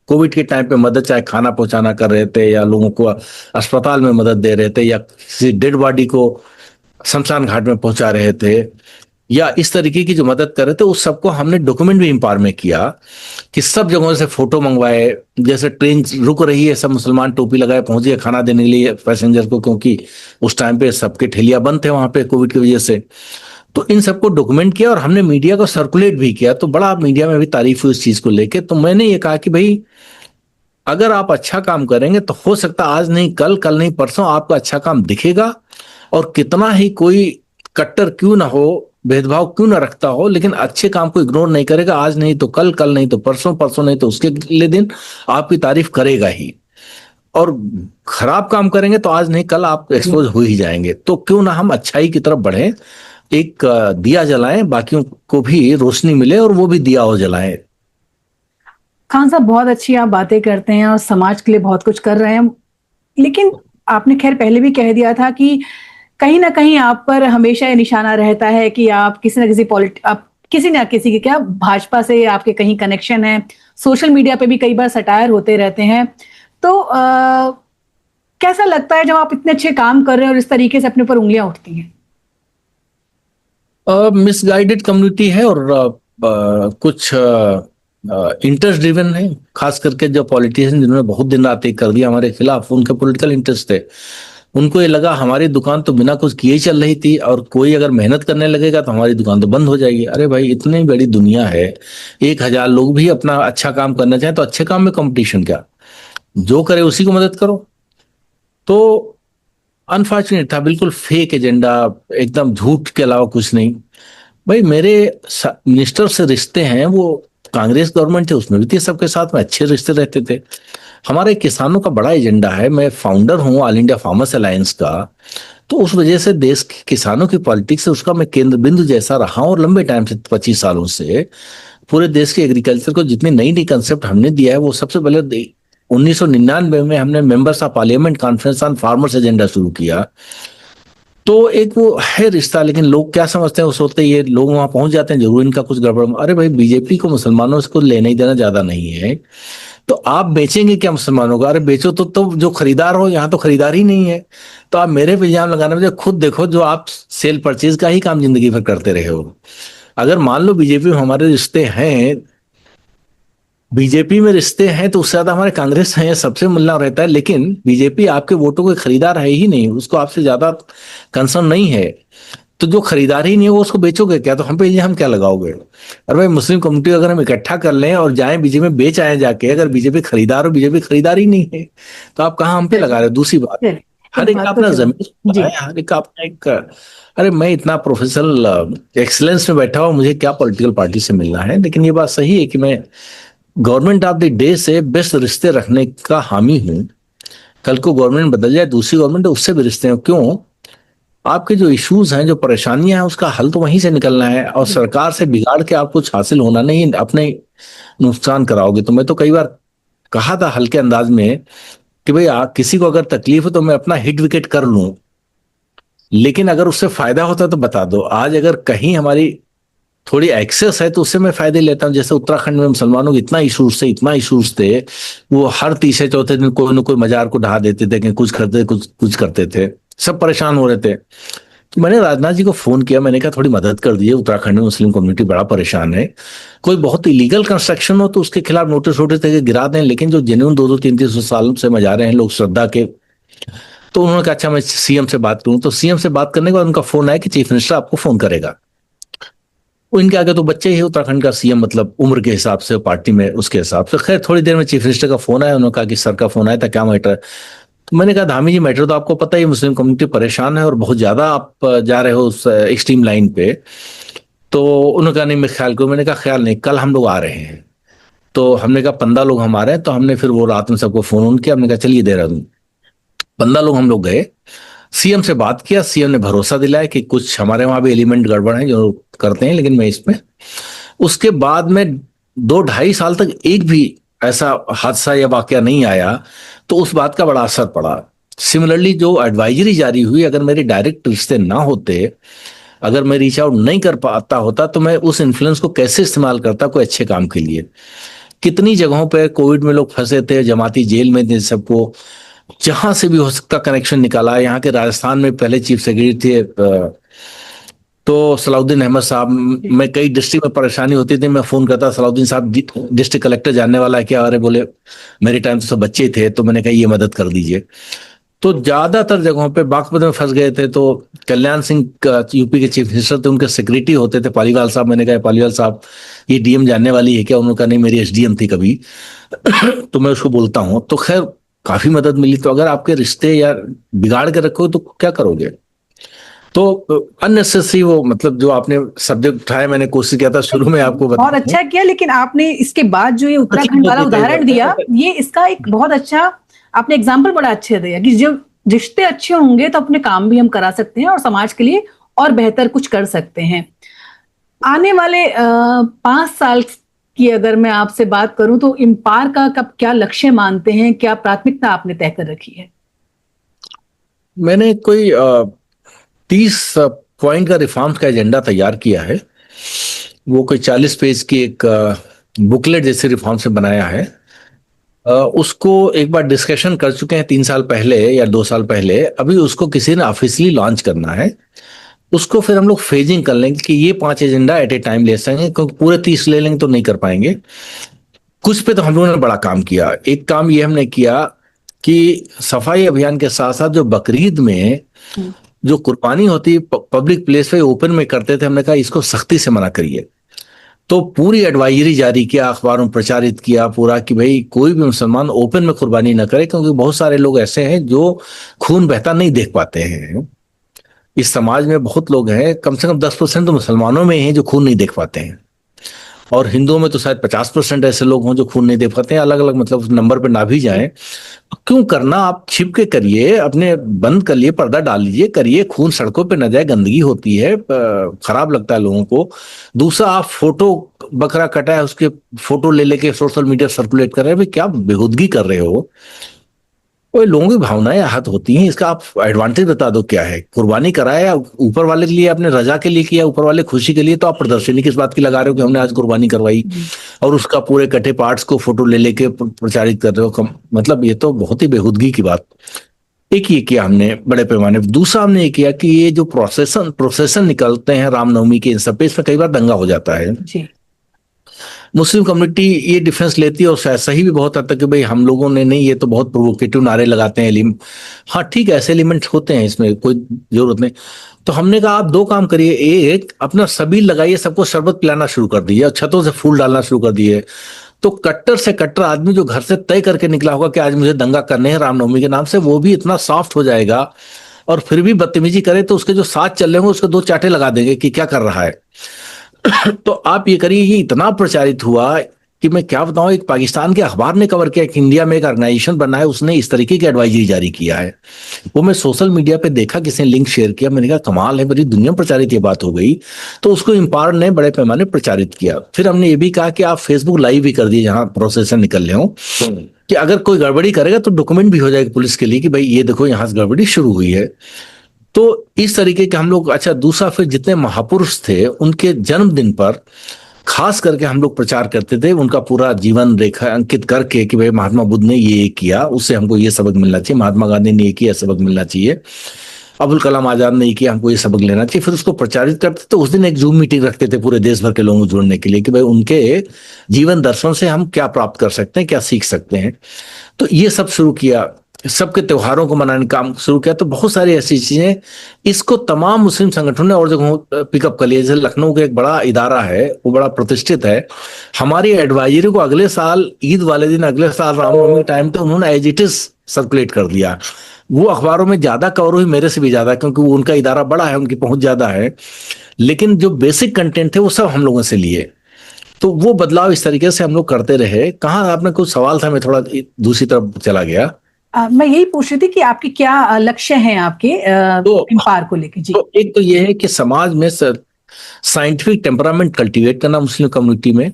कोविड के टाइम पे मदद, चाहे खाना पहुंचाना कर रहे थे या लोगों को अस्पताल में मदद दे रहे थे या किसी डेड बॉडी को शमशान घाट में पहुंचा रहे थे या इस तरीके की जो मदद कर रहे थे, उस सबको हमने डॉक्यूमेंट भी इम्पावर में किया कि सब जगहों से फोटो मंगवाए। जैसे ट्रेन रुक रही है, सब मुसलमान टोपी लगाए पहुंच गए खाना देने के लिए पैसेंजर को, क्योंकि उस टाइम पे सबके ठेलिया बंद थे वहां पे कोविड की वजह से। तो इन सबको डॉक्यूमेंट किया और हमने मीडिया को सर्कुलेट भी किया, तो बड़ा मीडिया में भी तारीफ हुई इस चीज को लेके। तो मैंने ये कहा कि भाई अगर आप अच्छा काम करेंगे तो हो सकता आज नहीं कल, कल नहीं परसों आपका अच्छा काम दिखेगा, और कितना ही कोई कट्टर क्यों ना हो, भेदभाव क्यों ना रखता हो, लेकिन अच्छे काम को इग्नोर नहीं करेगा। आज नहीं तो कल, कल नहीं तो परसों, परसों नहीं तो उसके अगले दिन आपकी तारीफ करेगा ही। और खराब काम करेंगे तो आज नहीं कल आप एक्सपोज हो ही जाएंगे। तो क्यों ना हम अच्छाई की तरफ बढ़े, एक दिया जलाएं, बाकियों को भी रोशनी मिले और वो भी दिया हो जलाएं। खान साहब, बहुत अच्छी आप बातें करते हैं और समाज के लिए बहुत कुछ कर रहे हैं, लेकिन आपने खैर पहले भी कह दिया था कि कहीं ना कहीं आप पर हमेशा ये निशाना रहता है कि आप किसी ना किसी के क्या भाजपा से आपके कहीं कनेक्शन है। सोशल मीडिया पे भी कई बार सटायर होते रहते हैं। तो कैसा लगता है जब आप इतने अच्छे काम कर रहे हैं और इस तरीके से अपने ऊपर उंगलियां उठती हैं? मिसगाइडेड कम्युनिटी है और कुछ इंटरेस्ट ड्रिवन है, खास करके जो पॉलिटिशियन जिन्होंने बहुत दिन रात एक कर दिया हमारे खिलाफ, उनके पॉलिटिकल इंटरेस्ट थे। उनको ये लगा हमारी दुकान तो बिना कुछ किए ही चल रही थी, और कोई अगर मेहनत करने लगेगा तो हमारी दुकान तो बंद हो जाएगी। अरे भाई, इतनी बड़ी दुनिया है, 1000 लोग भी अपना अच्छा काम करना चाहें तो अच्छे काम में कंपटीशन क्या, जो करे उसी को मदद करो। तो अनफॉर्चुनेट था, बिल्कुल फेक एजेंडा, एकदम झूठ के अलावा कुछ नहीं। भाई मेरे मिनिस्टर से रिश्ते हैं, वो कांग्रेस गवर्नमेंट थे उसमें भी थे, सबके साथ में अच्छे रिश्ते रहते थे। हमारे किसानों का बड़ा एजेंडा है, मैं फाउंडर हूं ऑल इंडिया फार्मर्स अलायंस का, तो उस वजह से देश के किसानों की पॉलिटिक्स से उसका मैं केंद्र बिंदु जैसा रहा हूं, और लंबे टाइम से 25 सालों से पूरे देश के एग्रीकल्चर को जितनी नई नई कंसेप्ट हमने दिया है, वो सबसे पहले 1999 में हमने members of parliament conference on farmers agenda शुरू किया। तो एक वो है रिश्ता, लेकिन लोग क्या समझते हैं, वो सोचते हैं ये लोग वहां पहुंच जाते हैं जरूर इनका कुछ गड़बड़। अरे भाई, बीजेपी को मुसलमानों से कुछ लेना ही देना ज्यादा नहीं है, तो आप बेचेंगे क्या मुसलमानों को? अरे बेचो तो जो खरीदार हो, यहाँ तो खरीदार ही नहीं है। तो आप मेरे पे इल्जाम लगाने में खुद देखो, जो आप सेल परचेज का ही काम जिंदगी भर करते रहे हो। अगर मान लो बीजेपी में हमारे रिश्ते हैं, बीजेपी में रिश्ते हैं, तो उससे ज्यादा हमारे कांग्रेस हैं, सबसे मिलना रहता है। लेकिन बीजेपी आपके वोटों को खरीदार है ही नहीं, उसको आपसे ज्यादा कंसर्न नहीं है। तो जो खरीदार ही नहीं है वो उसको बेचोगे क्या? तो हम पे हम क्या लगाओगे? अरे भाई, मुस्लिम कम्युनिटी अगर हम इकट्ठा कर लें और जाएं बीजेपी में बेच आए जाके, अगर बीजेपी खरीदार हो, बीजेपी खरीदार ही नहीं है, तो आप कहाँ हम पे लगा रहे हो? दूसरी बात, हर एक अपना जमीन है, हर एक अपना एक। अरे मैं इतना प्रोफेशनल एक्सीलेंस में बैठा हुआ, मुझे क्या पॉलिटिकल पार्टी से मिलना है? लेकिन ये बात सही है कि मैं गवर्नमेंट ऑफ द डे से बेस्ट रिश्ते रखने का हामी हूं। कल को गवर्नमेंट बदल जाए, दूसरी गवर्नमेंट, उससे भी रिश्ते हैं। क्यों? आपके जो इश्यूज हैं, जो परेशानियां हैं, उसका हल तो वहीं से निकलना है, और सरकार से बिगाड़ के आप कुछ हासिल होना नहीं, अपने नुकसान कराओगे। तो मैं तो कई बार कहा था हल्के अंदाज में कि भाई किसी को अगर तकलीफ हो तो मैं अपना हिट विकेट कर लूं, लेकिन अगर उससे फायदा होता तो बता दो। आज अगर कहीं हमारी थोड़ी एक्सेस है तो उससे मैं फायदे लेता हूं। जैसे उत्तराखंड में मुसलमानों के इतना इशूज थे, वो हर तीसरे चौथे दिन कोई न कोई मजार को ढहा देते थे कि कुछ करते थे, सब परेशान हो रहे थे। तो मैंने राजनाथ जी को फोन किया, मैंने कहा थोड़ी मदद कर दिए, उत्तराखंड में मुस्लिम कम्युनिटी बड़ा परेशान है। कोई बहुत इलीगल कंस्ट्रक्शन हो तो उसके खिलाफ नोटिस देके गिरा दें, लेकिन जो जेन्युइन 200-300 सालों से मजारे हैं लोग श्रद्धा के, तो उन्होंने कहा अच्छा मैं सीएम से बात करूं। तो सीएम से बात करने के बाद उनका फोन आया कि चीफ मिनिस्टर आपको फोन करेगा। इनके आगे तो बच्चे ही, उत्तराखंड का सीएम मतलब उम्र के हिसाब से, पार्टी में उसके हिसाब से। खैर थोड़ी देर में चीफ मिनिस्टर का फोन आया, उन्होंने कहा कि सर का फोन आया था, क्या मैटर? तो मैंने कहा धामी जी, मैटर तो आपको पता ही, मुस्लिम कम्युनिटी परेशान है और बहुत ज्यादा आप जा रहे हो उस एक्सट्रीम लाइन पे। तो उन्होंने कहा नहीं मैं ख्याल करूं। मैंने कहा ख्याल नहीं, कल हम लोग आ रहे हैं। तो हमने कहा 15 लोग हम आ रहे हैं। तो हमने फिर वो रात में सबको फोन किया, हमने कहा चलिए देहरादून। 15 लोग हम लोग गए, सीएम से बात किया, सीएम ने भरोसा दिलाया कि कुछ हमारे वहां भी एलिमेंट गड़बड़ है जो करते हैं, लेकिन मैं इसमें। उसके बाद में 2-2.5 साल तक एक भी ऐसा हादसा या वाकया नहीं आया, तो उस बात का बड़ा असर पड़ा। सिमिलरली जो एडवाइजरी जारी हुई, अगर मेरे डायरेक्ट रिश्ते ना होते अगर मैं रीच आउट नहीं कर पाता होता तो मैं उस इन्फ्लुएंस को कैसे इस्तेमाल करता कोई अच्छे काम के लिए। कितनी जगहों पे कोविड में लोग फंसे थे, जमाती जेल में थे, सबको जहां से भी हो सकता कनेक्शन निकाला। यहाँ के राजस्थान में पहले चीफ सेक्रेटरी थे तो सलाउद्दीन अहमद साहब, मैं कई डिस्ट्रिक्ट में परेशानी होती थी, मैं फोन करता, सलाउद्दीन साहब डिस्ट्रिक्ट कलेक्टर जानने वाला है क्या? अरे बोले मेरे टाइम तो सब बच्चे ही थे, तो मैंने कहा ये मदद कर दीजिए। तो ज्यादातर जगहों पे बागपत में फंस गए थे तो कल्याण सिंह यूपी के चीफ मिनिस्टर थे, उनके सेक्रेटरी होते थे पालीवाल साहब। मैंने कहा पालीवाल साहब ये डीएम जानने वाली है क्या? उन्होंने कहा नहीं मेरी एसडीएम थी कभी तो मैं उसको बोलता हूँ। तो खैर काफी मदद मिली। तो अगर आपके रिश्ते या बिगाड़ के रखो तो क्या करोगे? तो अननेसेसरी वो मतलब जो आपने सब्जेक्ट उठाया, मैंने कोशिश किया था शुरू में आपको बहुत अच्छा किया, लेकिन आपने इसके बाद जो ये उत्तराखंड वाला उदाहरण दिया, ये इसका एक बहुत अच्छा आपने एग्जाम्पल बड़ा अच्छा दिया कि जो रिश्ते अच्छे होंगे तो अपने काम भी हम करा सकते हैं और समाज के लिए और बेहतर कुछ कर सकते हैं। आने वाले 5 साल की अगर मैं आपसे बात करूं तो इम्पार का कब क्या लक्ष्य मानते हैं, क्या प्राथमिकता आपने तय कर रखी है? मैंने कोई 30 पॉइंट का रिफॉर्म्स का एजेंडा तैयार किया है। वो कोई 40 पेज की एक बुकलेट जैसे रिफॉर्म से बनाया है। उसको एक बार डिस्कशन कर चुके हैं 3 साल पहले या 2 साल पहले। अभी उसको किसी ने ऑफिशियली लॉन्च करना है। उसको फिर हम लोग फेजिंग कर लेंगे कि ये 5 एजेंडा एट ए टाइम ले सकेंगे, क्योंकि पूरे 30 ले लेंगे तो नहीं कर पाएंगे। कुछ पे तो हम लोगों ने बड़ा काम किया। एक काम ये हमने किया कि सफाई अभियान के साथ साथ जो बकरीद में जो कुर्बानी होती है पब्लिक प्लेस पे ओपन में करते थे, हमने कहा इसको सख्ती से मना करिए। तो पूरी एडवाइजरी जारी किया, अखबारों में प्रचारित किया पूरा कि भाई कोई भी मुसलमान ओपन में कुर्बानी न करे, क्योंकि बहुत सारे लोग ऐसे हैं जो खून बहता नहीं देख पाते हैं। इस समाज में बहुत लोग हैं, कम से कम 10% तो मुसलमानों में हैं जो खून नहीं देख पाते हैं, और हिंदुओं में तो शायद 50% ऐसे लोग हों जो खून नहीं देख पाते हैं। अलग अलग मतलब उस नंबर पे ना भी जाएं, क्यों करना? आप छिप के करिए, अपने बंद कर लिए, पर्दा डाल लीजिए, करिए, खून सड़कों पे न जाए, गंदगी होती है, खराब लगता है लोगों को। दूसरा, आप फोटो बकरा कटा है उसके फोटो ले लेके सोशल मीडिया सर्कुलेट कर रहे हैं, भाई क्या बेहूदगी कर रहे हो? कोई लोगों की भावनाएं आहत होती हैं, इसका आप एडवांटेज बता दो क्या है। कुर्बानी कराया ऊपर वाले के लिए, अपने रजा के लिए किया, ऊपर वाले खुशी के लिए, तो आप प्रदर्शनी किस बात की लगा रहे हो कि हमने आज कुर्बानी करवाई और उसका पूरे कटे पार्ट्स को फोटो ले लेके प्रचारित कर रहे हो? मतलब ये तो बहुत ही बेहूदगी की बात। एक ये किया हमने बड़े पैमाने। दूसरा हमने ये किया कि ये जो प्रोसेसन निकलते हैं रामनवमी के, इन सब पे इसमें कई बार दंगा हो जाता है जी। मुस्लिम कम्युनिटी ये डिफेंस लेती है, और शायद सही भी बहुत हद तक कि भाई हम लोगों ने नहीं, ये तो बहुत प्रोवोकेटिव नारे लगाते हैं। हाँ ठीक है, ऐसे एलिमेंट होते हैं, इसमें कोई जरूरत नहीं। तो हमने कहा आप 2 काम करिए, एक अपना सबील लगाइए, सबको शरबत पिलाना शुरू कर दिए और छतों से फूल डालना शुरू कर दिए। तो कट्टर से कट्टर आदमी जो घर से तय करके निकला होगा कि आज मुझे दंगा करने हैं रामनवमी के नाम से, वो भी इतना सॉफ्ट हो जाएगा, और फिर भी बदतमीजी करे तो उसके जो साथ चल रहे होंगे उसको 2 चाटे लगा देंगे कि क्या कर रहा है। तो आप ये करिए, ये इतना प्रचारित हुआ कि मैं क्या बताऊं, एक पाकिस्तान के अखबार ने कवर किया कि इंडिया में एक ऑर्गेनाइजेशन बना है, उसने इस तरीके की एडवाइजरी जारी किया है। वो मैं सोशल मीडिया पे देखा, किसी ने लिंक शेयर किया, मैंने कहा कमाल है, बड़ी दुनिया में प्रचारित ये बात हो गई। तो उसको इम्पावर ने बड़े पैमाने प्रचारित किया। फिर हमने ये भी कहा कि आप फेसबुक लाइव भी कर दिए जहां प्रोसेसन निकल रहे हो, कि अगर कोई गड़बड़ी करेगा तो डॉक्यूमेंट भी हो जाएगा पुलिस के लिए कि भाई ये देखो यहां से गड़बड़ी शुरू हुई है। तो इस तरीके के हम लोग। अच्छा, दूसरा फिर जितने महापुरुष थे उनके जन्मदिन पर खास करके हम लोग प्रचार करते थे, उनका पूरा जीवन रेखा अंकित करके कि भाई महात्मा बुद्ध ने ये किया, उससे हमको ये सबक मिलना चाहिए, महात्मा गांधी ने ये किया, सबक मिलना चाहिए, अबुल कलाम आजाद ने ये किया, हमको ये सबक लेना चाहिए। फिर उसको प्रचारित करते। तो उस दिन एक जूम मीटिंग रखते थे पूरे देश भर के लोगों को जोड़ने के लिए कि भाई उनके जीवन दर्शन से हम क्या प्राप्त कर सकते हैं, क्या सीख सकते हैं। तो ये सब शुरू किया, सबके त्योहारों को मनाने का काम शुरू किया। तो बहुत सारी ऐसी चीजें, इसको तमाम मुस्लिम संगठनों ने और जगहों पिकअप कर लिया। जैसे लखनऊ का एक बड़ा इदारा है, वो बड़ा प्रतिष्ठित है, हमारी एडवाइजरी को अगले साल ईद वाले दिन, अगले साल रामनवमी टाइम तो उन्होंने एज इट इज सर्कुलेट कर दिया। वो अखबारों में ज्यादा कवर हुई, मेरे से भी ज्यादा, क्योंकि वो उनका इदारा बड़ा है, उनकी पहुंच ज्यादा है। लेकिन जो बेसिक कंटेंट थे वो सब हम लोगों से लिए। तो वो बदलाव इस तरीके से हम लोग करते रहे। कहाँ आपने कुछ सवाल था, मैं थोड़ा दूसरी तरफ चला गया। मैं यही पूछ रही थी कि आपके क्या लक्ष्य हैं आपके इम्पार को लेकर? जी। तो एक तो ये है कि समाज में साइंटिफिक टेम्परामेंट कल्टीवेट करना, मुस्लिम कम्युनिटी में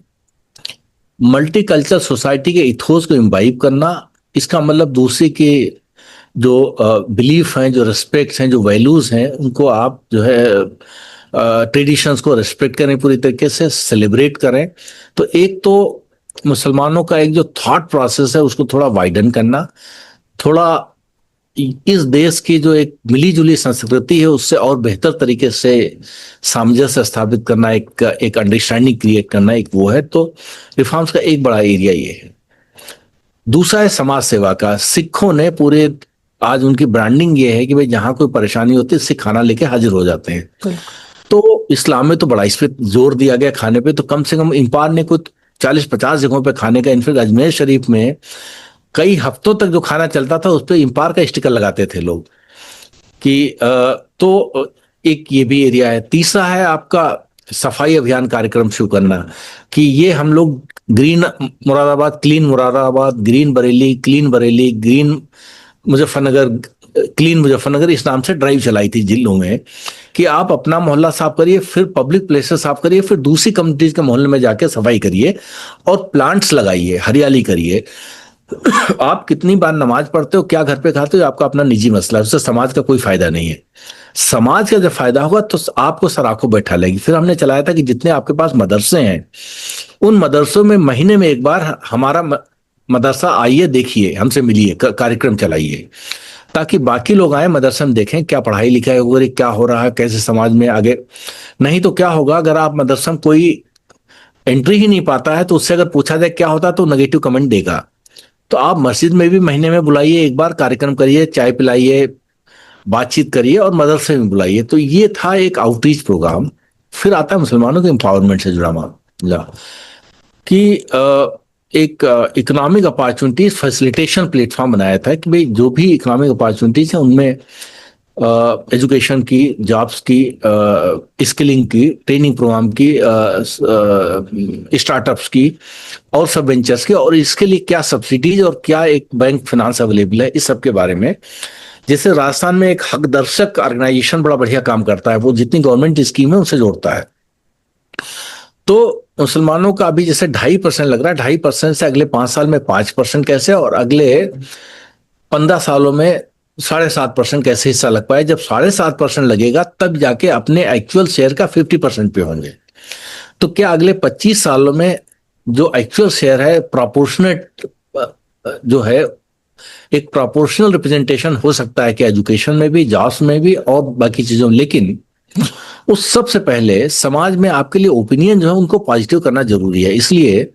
मल्टीकल्चरल सोसाइटी के इथोस को इम्बाइब करना। इसका मतलब दूसरे के जो बिलीफ हैं, जो रिस्पेक्ट्स हैं, जो वैल्यूज हैं, उनको आप जो है ट्रेडिशंस को रिस्पेक्ट करें, पूरी तरीके से सेलिब्रेट करें। तो एक तो मुसलमानों का एक जो थॉट प्रोसेस है उसको थोड़ा वाइडन करना, थोड़ा इस देश की जो एक मिली-जुली संस्कृति है उससे और बेहतर तरीके से सामंजस्य स्थापित करना, एक अंडरस्टैंडिंग क्रिएट करना, एक वो है। तो रिफॉर्म्स का एक बड़ा एरिया ये है। दूसरा है समाज सेवा का। सिखों ने पूरे, आज उनकी ब्रांडिंग ये है कि भाई जहां कोई परेशानी होती है सिख खाना लेके हाजिर हो जाते हैं। तो इस्लाम में तो बड़ा इस पे जोर दिया गया खाने पे। तो कम से कम इम्पार ने कुछ 40-50 जगहों पे खाने का, इनफैक्ट अजमेर शरीफ में कई हफ्तों तक जो खाना चलता था उस पर इम्पार का स्टिकर लगाते थे लोग कि तो एक ये भी एरिया है। तीसरा है आपका सफाई अभियान कार्यक्रम शुरू करना कि ये हम लोग green Moradabad, clean Moradabad, green Bareilly, clean Bareilly, green Muzaffarnagar, clean Muzaffarnagar, इस नाम से ड्राइव चलाई थी जिलों में कि आप अपना मोहल्ला साफ करिए, फिर पब्लिक प्लेसेस साफ करिए, फिर दूसरी कम्युनिटीज के मोहल्ले में जाके सफाई करिए और प्लांट्स लगाइए, हरियाली करिए। आप कितनी बार नमाज पढ़ते हो, क्या घर पे खाते हो, आपका अपना निजी मसला है, उससे समाज का कोई फायदा नहीं है। समाज का जब फायदा होगा तो आपको सराखों बैठा लेगी। फिर हमने चलाया था कि जितने आपके पास मदरसे हैं उन मदरसों में महीने में एक बार हमारा मदरसा आइए, देखिए, हमसे मिलिए, कार्यक्रम चलाइए, ताकि बाकी लोग आए मदरसा में देखें क्या पढ़ाई लिखाई वगैरह क्या हो रहा है, कैसे समाज में आगे। नहीं तो क्या होगा, अगर आप मदरसा में कोई एंट्री ही नहीं पाता है तो उससे अगर पूछा जाए क्या होता है तो नेगेटिव कमेंट देगा। तो आप मस्जिद में भी महीने में बुलाइए, एक बार कार्यक्रम करिए, चाय पिलाइए, बातचीत करिए और मदरसे में बुलाइए। तो ये था एक आउटरीच प्रोग्राम। फिर आता है मुसलमानों के एम्पावरमेंट से जुड़ा मामला कि एक इकोनॉमिक अपॉर्चुनिटीज फैसिलिटेशन प्लेटफॉर्म बनाया था कि भाई जो भी इकोनॉमिक अपॉर्चुनिटीज है उनमें एजुकेशन की, जॉब्स की, स्किलिंग की, ट्रेनिंग प्रोग्राम की, स्टार्टअप्स की और सब वेंचर्स की, और इसके लिए क्या सब्सिडीज और क्या एक बैंक फाइनेंस अवेलेबल है, इस सब के बारे में। जैसे राजस्थान में एक हक दर्शक ऑर्गेनाइजेशन बड़ा बढ़िया काम करता है, वो जितनी गवर्नमेंट स्कीम है उनसे जोड़ता है। तो मुसलमानों का अभी जैसे 2.5% लग रहा है, 2.5% से अगले 5 साल में 5% कैसे, और अगले 15 सालों में 7.5% कैसे हिस्सा लग पाए। जब 7.5% लगेगा तब जाके अपने एक्चुअल शेयर का 50% पे होंगे। तो क्या अगले 25 सालों में जो एक्चुअल शेयर है प्रोपोर्शनेट जो है, एक प्रोपोर्शनल रिप्रेजेंटेशन हो सकता है कि एजुकेशन में भी, जॉब्स में भी और बाकी चीजों में। लेकिन उस सबसे पहले समाज में आपके लिए ओपिनियन जो है उनको पॉजिटिव करना जरूरी है। इसलिए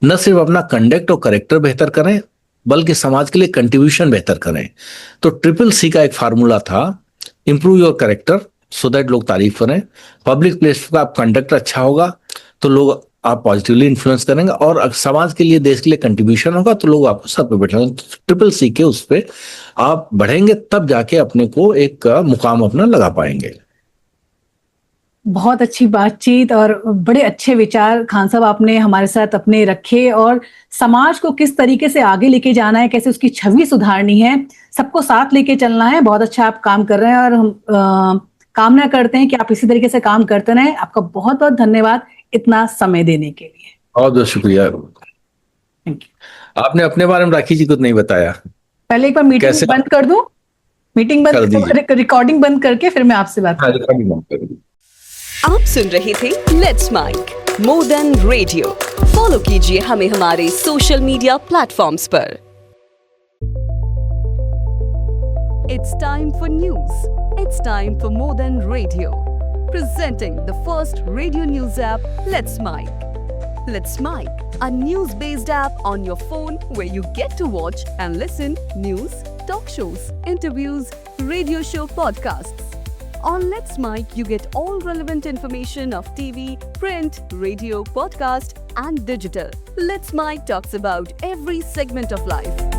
न सिर्फ अपना कंडक्ट और करेक्टर बेहतर करें बल्कि समाज के लिए कंट्रीब्यूशन बेहतर करें। तो CCC का एक फार्मूला था, improve your character so that लोग तारीफ करें। पब्लिक प्लेस का आप कंडक्ट अच्छा होगा तो लोग आप पॉजिटिवली इन्फ्लुएंस करेंगे, और समाज के लिए, देश के लिए कंट्रीब्यूशन होगा तो लोग आपको सब पे बैठेंगे। CCC के उस पे आप बढ़ेंगे तब जाके अपने को एक मुकाम अपना लगा पाएंगे। बहुत अच्छी बातचीत और बड़े अच्छे विचार खान साहब आपने हमारे साथ अपने रखे, और समाज को किस तरीके से आगे लेके जाना है, कैसे उसकी छवि सुधारनी है, सबको साथ लेके चलना है। बहुत अच्छा आप काम कर रहे हैं और हम कामना करते हैं कि आप इसी तरीके से काम करते रहें। आपका बहुत बहुत धन्यवाद इतना समय देने के लिए। बहुत बहुत शुक्रिया। Thank you. आपने अपने बारे में राखी जी कुछ नहीं बताया। पहले एक बार मीटिंग बंद कर दूं, मीटिंग बंद, रिकॉर्डिंग बंद करके फिर मैं आपसे बात करूंगी। आप सुन रहे थे let's mike more than radio. Follow कीजिए हमें हमारे सोशल मीडिया प्लेटफॉर्म्स पर। It's time for news. It's time for more than radio. Presenting the first radio news app, Let's Mic. Let's Mic, a news-based app on your phone where you get to watch and listen news, talk shows, interviews, radio show podcasts. On Let's Mic, you get all relevant information of TV, print, radio, podcast, and digital. Let's Mic talks about every segment of life.